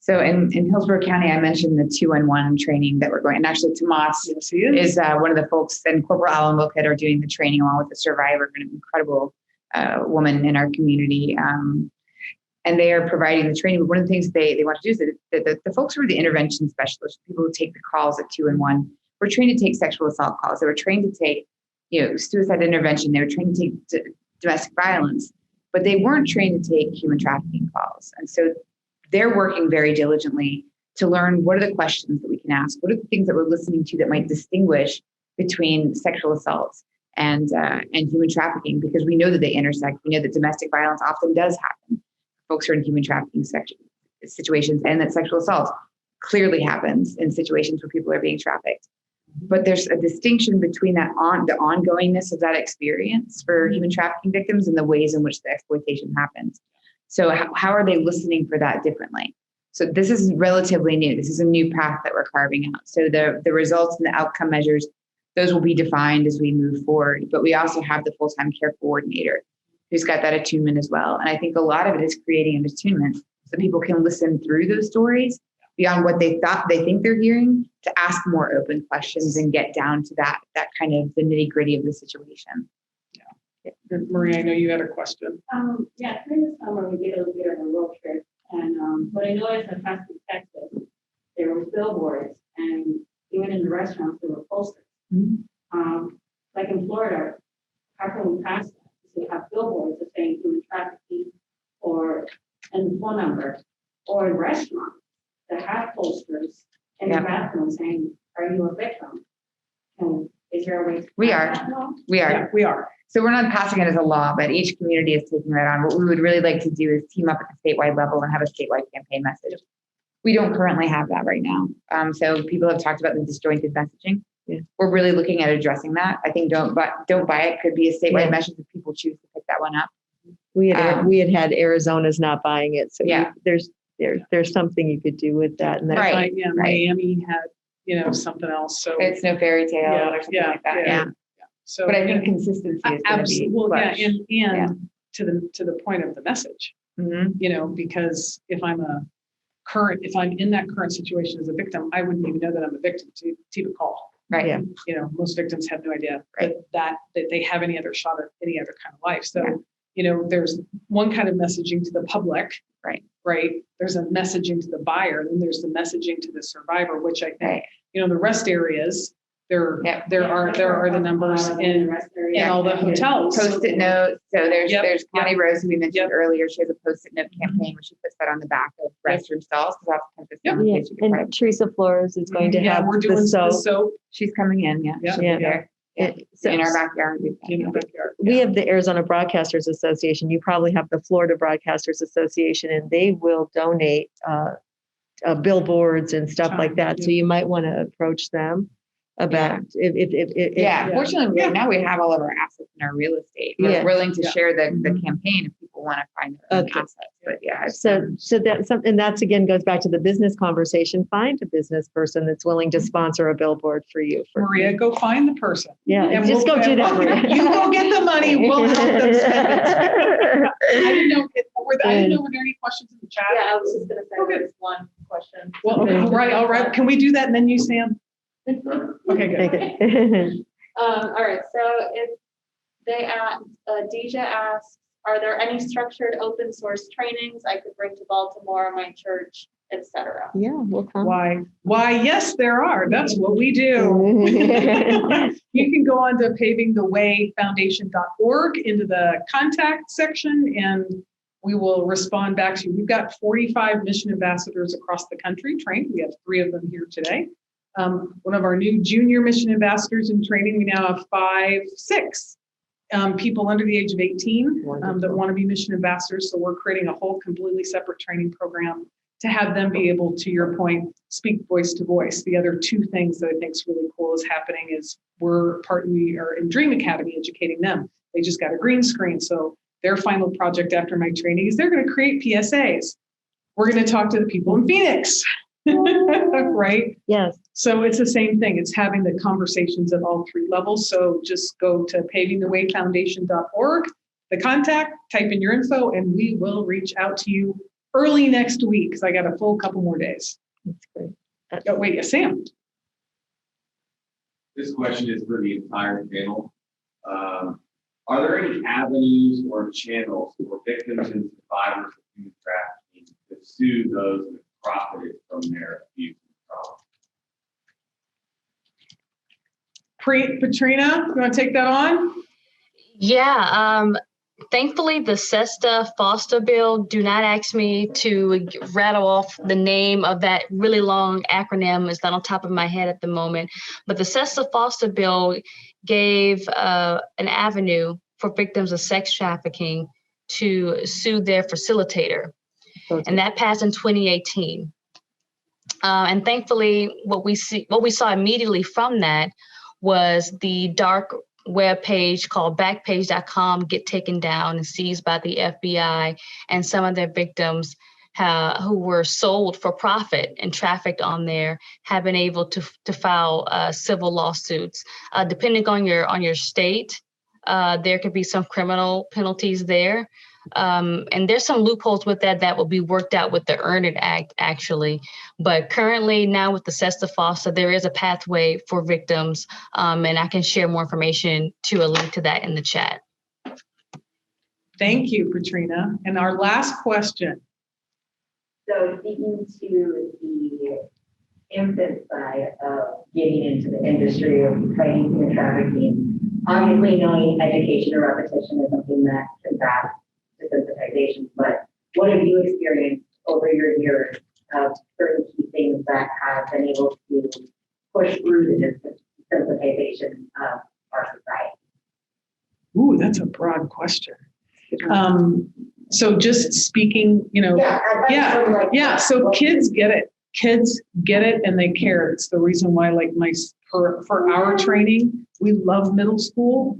So in Hillsborough County, I mentioned the 2-in-1 training that we're going, and actually Tomas is one of the folks, and Corporal Alan Wilkett are doing the training along with the survivor, an incredible woman in our community. And they are providing the training. But one of the things they want to do is that the folks who are the intervention specialists, people who take the calls at 2-in-1, were trained to take sexual assault calls. They were trained to take, suicide intervention. They were trained to take domestic violence, but they weren't trained to take human trafficking calls. And so they're working very diligently to learn what are the questions that we can ask, what are the things that we're listening to that might distinguish between sexual assaults and human trafficking, because we know that they intersect. We know that domestic violence often does happen. Folks are in human trafficking situations, and that sexual assault clearly happens in situations where people are being trafficked. But there's a distinction between the ongoingness of that experience for human trafficking victims and the ways in which the exploitation happens. So how are they listening for that differently? So this is relatively new. This is a new path that we're carving out. So the results and the outcome measures, those will be defined as we move forward. But we also have the full-time care coordinator who's got that attunement as well. And I think a lot of it is creating an attunement so people can listen through those stories beyond what they think they're hearing, to ask more open questions and get down to that kind of the nitty-gritty of the situation. Maria, I know you had a question. During the summer, we did a little bit of a road trip. And what I noticed in Austin, Texas, there were billboards, and even in the restaurants, there were posters. Mm-hmm. Like in Florida, how can we pass that? We have billboards that say human trafficking and the phone number, or in restaurants that have posters in the bathroom saying, "Are you a victim?" And is there a way to We are. Yeah, we are. So we're not passing it as a law, but each community is taking that on. What we would really like to do is team up at the statewide level and have a statewide campaign message. We don't currently have that right now. So people have talked about the disjointed messaging. Yeah. We're really looking at addressing that. I think don't buy it could be a statewide message if people choose to pick that one up. We had Arizona's not buying it, so there's something you could do with that. And that's right. Miami had something else. So it's no fairy tale or something like that. Yeah. So, but I think consistency is going to be clutch. And to the point of the message, mm-hmm. Because if I'm in that current situation as a victim, I wouldn't even know that I'm a victim to even call. Right. Yeah. Most victims have no idea that they have any other shot at any other kind of life. So, there's one kind of messaging to the public. Right. There's a messaging to the buyer, and then there's the messaging to the survivor, which I think, the rest areas, there are the numbers in all the hotels. Post-it notes. So there's Connie Rose, who we mentioned earlier. She has a post-it note campaign where she puts that on the back of restroom stalls. And Teresa Flores is going to have we're doing the soap. She's coming in. She'll be there. So, in our backyard. We have the Arizona Broadcasters Association. You probably have the Florida Broadcasters Association, and they will donate billboards and stuff like that. So you might want to approach them about fortunately right now we have all of our assets in our real estate. We're willing to share the campaign if people want to find their own assets. But so that's something, and that's again goes back to the business conversation. Find a business person that's willing to sponsor a billboard for you. Maria, go find the person. And just go do that, Maria. You go get the money, we'll help them spend it. I didn't know were there any questions in the chat? Yeah, I was just going to say there's one question. Well, all right. Can we do that and then you, Sam? Okay, good. Okay. All right, so if they ask, Deja asks, are there any structured open source trainings I could bring to Baltimore, my church, etc.? Yeah, we'll come. Why, yes, there are. That's what we do. You can go on to pavingthewayfoundation.org into the contact section, and we will respond back to you. We've got 45 mission ambassadors across the country trained. We have 3 of them here today. One of our new junior mission ambassadors in training, we now have 6 people under the age of 18 that want to be mission ambassadors. So we're creating a whole completely separate training program to have them be able, to your point, speak voice to voice. The other 2 things that I think is really cool is happening is we are in Dream Academy educating them. They just got a green screen. So their final project after my training is they're going to create PSAs. We're going to talk to the people in Phoenix, right? Yes. So it's the same thing. It's having the conversations at all 3 levels. So just go to pavingthewayfoundation.org, the contact, type in your info, and we will reach out to you early next week because I got a full couple more days. That's great. Oh, wait, yes, Sam. This question is for the entire panel. Are there any avenues or channels for victims and survivors of human trafficking to sue those that profited from their abuse and trauma? Patrina, you want to take that on? Yeah, thankfully the SESTA foster bill, do not ask me to rattle off the name of that really long acronym. It's not on top of my head at the moment, but the SESTA foster bill gave an avenue for victims of sex trafficking to sue their facilitator. And that passed in 2018. And thankfully, what we saw immediately from that was the dark web page called Backpage.com get taken down and seized by the FBI, and some of their victims who were sold for profit and trafficked on there have been able to file civil lawsuits. Depending on your state, there could be some criminal penalties there. And there's some loopholes with that will be worked out with the Earn It Act, actually. But currently now with the SESTA FOSTA, there is a pathway for victims, and I can share more information to a link to that in the chat. Thank you, Patrina. And our last question. So speaking to the infant side of getting into the industry of fighting human trafficking, obviously knowing education or repetition is something that combats desensitization, but what have you experienced over your years of certain key things that have been able to push through the desensitization of our society? Ooh, that's a broad question. So just speaking, so kids get it. Kids get it and they care. It's the reason why, like for our training, we love middle school,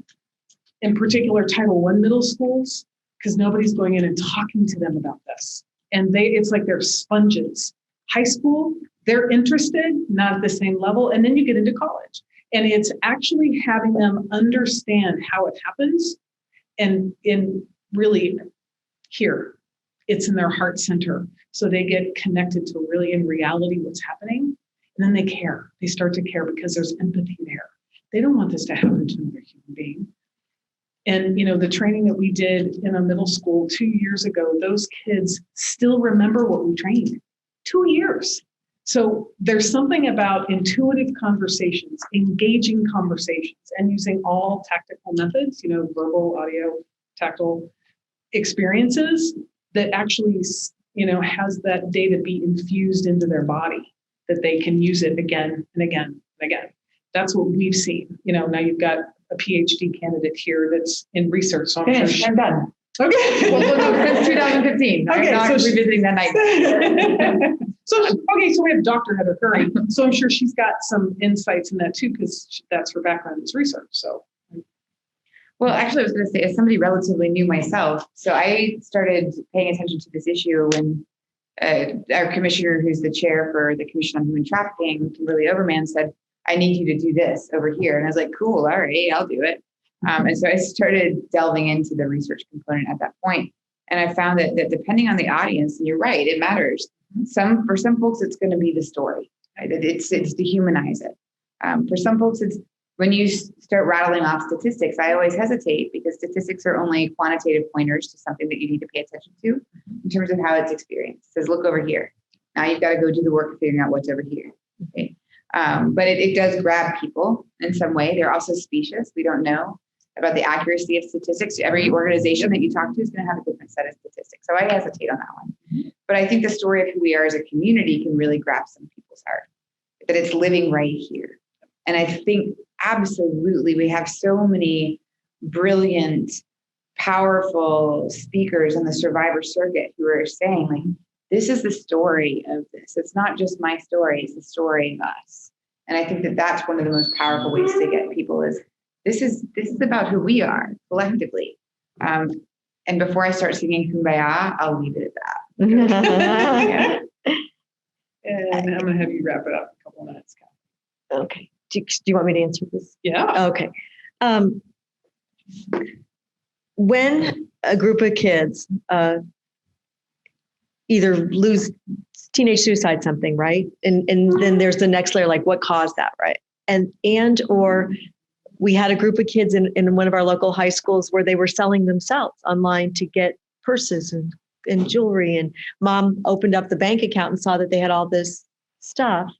in particular Title I middle schools, because nobody's going in and talking to them about this. And it's like they're sponges. High school, they're interested, not at the same level. And then you get into college. And it's actually having them understand how it happens and really here, it's in their heart center. So they get connected to really in reality what's happening. And then they care. They start to care because there's empathy there. They don't want this to happen to another human being. And, the training that we did in a middle school 2 years ago, those kids still remember what we trained. 2 years. So there's something about intuitive conversations, engaging conversations, and using all tactical methods, verbal, audio, tactile experiences that actually, has that data be infused into their body, that they can use it again and again and again. That's what we've seen. Now you've got a PhD candidate here that's in research. So I'm done. Okay. Well, since 2015. Okay, I'm not revisiting that night. So we have Dr. Heather Curry. So I'm sure she's got some insights in that too, because that's her background is research. So. Well, actually, I was going to say, as somebody relatively new myself, so I started paying attention to this issue when our commissioner, who's the chair for the Commission on Human Trafficking, Kimberly Overman, said, I need you to do this over here. And I was like, cool, all right, I'll do it. And so I started delving into the research component at that point. And I found that depending on the audience, and you're right, it matters. For some folks, it's going to be the story. Right? It's to humanize it. For some folks, it's when you start rattling off statistics, I always hesitate because statistics are only quantitative pointers to something that you need to pay attention to in terms of how it's experienced. It says, look over here. Now you've got to go do the work of figuring out what's over here. Okay. But it does grab people in some way. They're also specious. We don't know about the accuracy of statistics. Every organization that you talk to is going to have a different set of statistics. So I hesitate on that one. But I think the story of who we are as a community can really grab some people's heart, that it's living right here. And I think absolutely we have so many brilliant, powerful speakers in the survivor circuit who are saying, like, this is the story of this. It's not just my story, it's the story of us. And I think that that's one of the most powerful ways to get people is this is about who we are collectively. And before I start singing Kumbaya, I'll leave it at that. And I'm going to have you wrap it up in a couple of minutes. Okay. Do you want me to answer this? Yeah. Okay. When a group of kids either lose teenage suicide, something, right? And then there's the next layer, like what caused that, right? And or we had a group of kids in one of our local high schools where they were selling themselves online to get purses and jewelry. And mom opened up the bank account and saw that they had all this stuff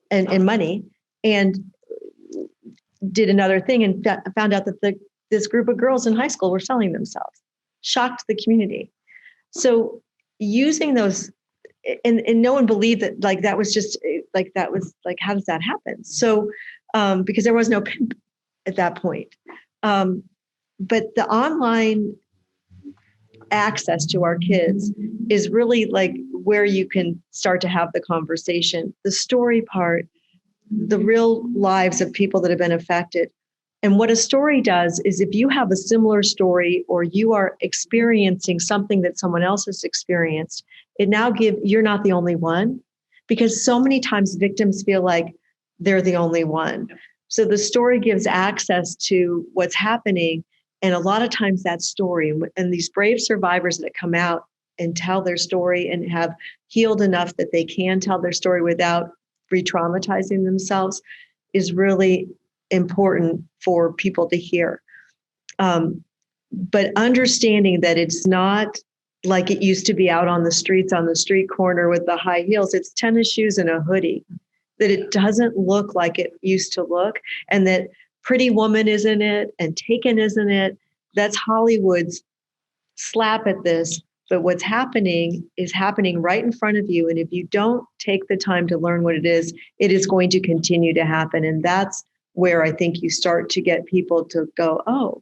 and money, and did another thing and found out that this group of girls in high school were selling themselves. Shocked the community. So using those, and no one believed that, like, that was just like, that was like, how does that happen? So because there was no pimp at that point. But the online access to our kids is really like where you can start to have the conversation, the story part, the real lives of people that have been affected. And what a story does is if you have a similar story or you are experiencing something that someone else has experienced, it now you're not the only one, because so many times victims feel like they're the only one. So the story gives access to what's happening. And a lot of times that story and these brave survivors that come out and tell their story and have healed enough that they can tell their story without re-traumatizing themselves is really important for people to hear. But understanding that it's not like it used to be out on the streets, on the street corner with the high heels, it's tennis shoes and a hoodie, that it doesn't look like it used to look, and that Pretty Woman isn't it, and Taken isn't it. That's Hollywood's slap at this. But what's happening is happening right in front of you. And if you don't take the time to learn what it is going to continue to happen. And that's where I think you start to get people to go, oh,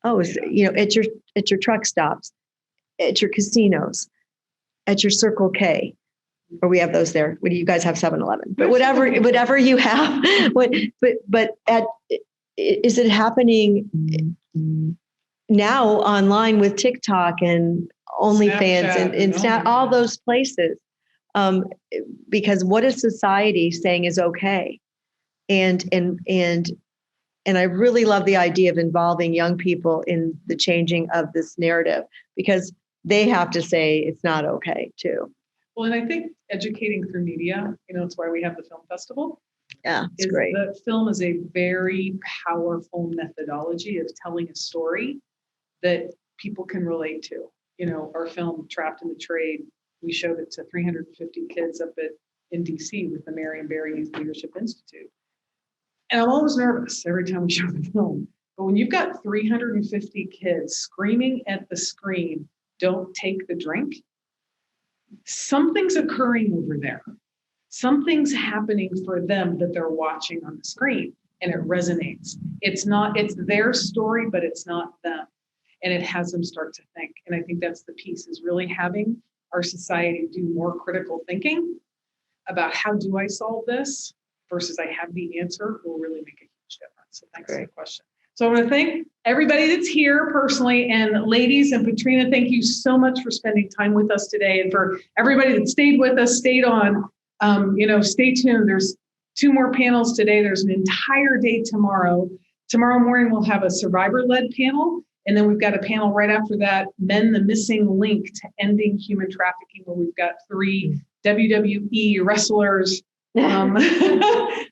at your truck stops, at your casinos, at your Circle K, or we have those there. What do you guys have? 7-Eleven, but whatever you have. Is it happening now online with TikTok and OnlyFans and Snap, all those places? Because what is society saying is okay? And I really love the idea of involving young people in the changing of this narrative, because they have to say it's not okay too. Well, and I think educating through media, it's why we have the film festival. Yeah, it's great. The film is a very powerful methodology of telling a story that people can relate to. Our film, Trapped in the Trade, we showed it to 350 kids up in DC with the Marion Barry Youth Leadership Institute. And I'm always nervous every time we show the film. But when you've got 350 kids screaming at the screen, "Don't take the drink," something's occurring over there. Something's happening for them that they're watching on the screen, and it resonates. It's their story, but it's not them. And it has them start to think. And I think that's the piece, is really having our society do more critical thinking about how do I solve this versus I have the answer will really make a huge difference. So thanks for the question. So I want to thank everybody that's here personally, and ladies and Patrina, thank you so much for spending time with us today. And for everybody that stayed with us, stayed on, stay tuned. There's 2 more panels today. There's an entire day tomorrow. Tomorrow morning, we'll have a survivor-led panel. And then we've got a panel right after that, Men, the Missing Link to Ending Human Trafficking, where we've got 3 WWE wrestlers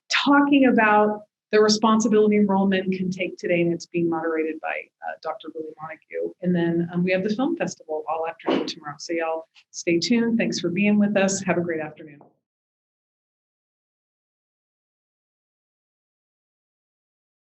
talking about the responsibility enrollment can take today, and it's being moderated by Dr. Willie Montague. And then we have the film festival all afternoon tomorrow. So y'all stay tuned. Thanks for being with us. Have a great afternoon.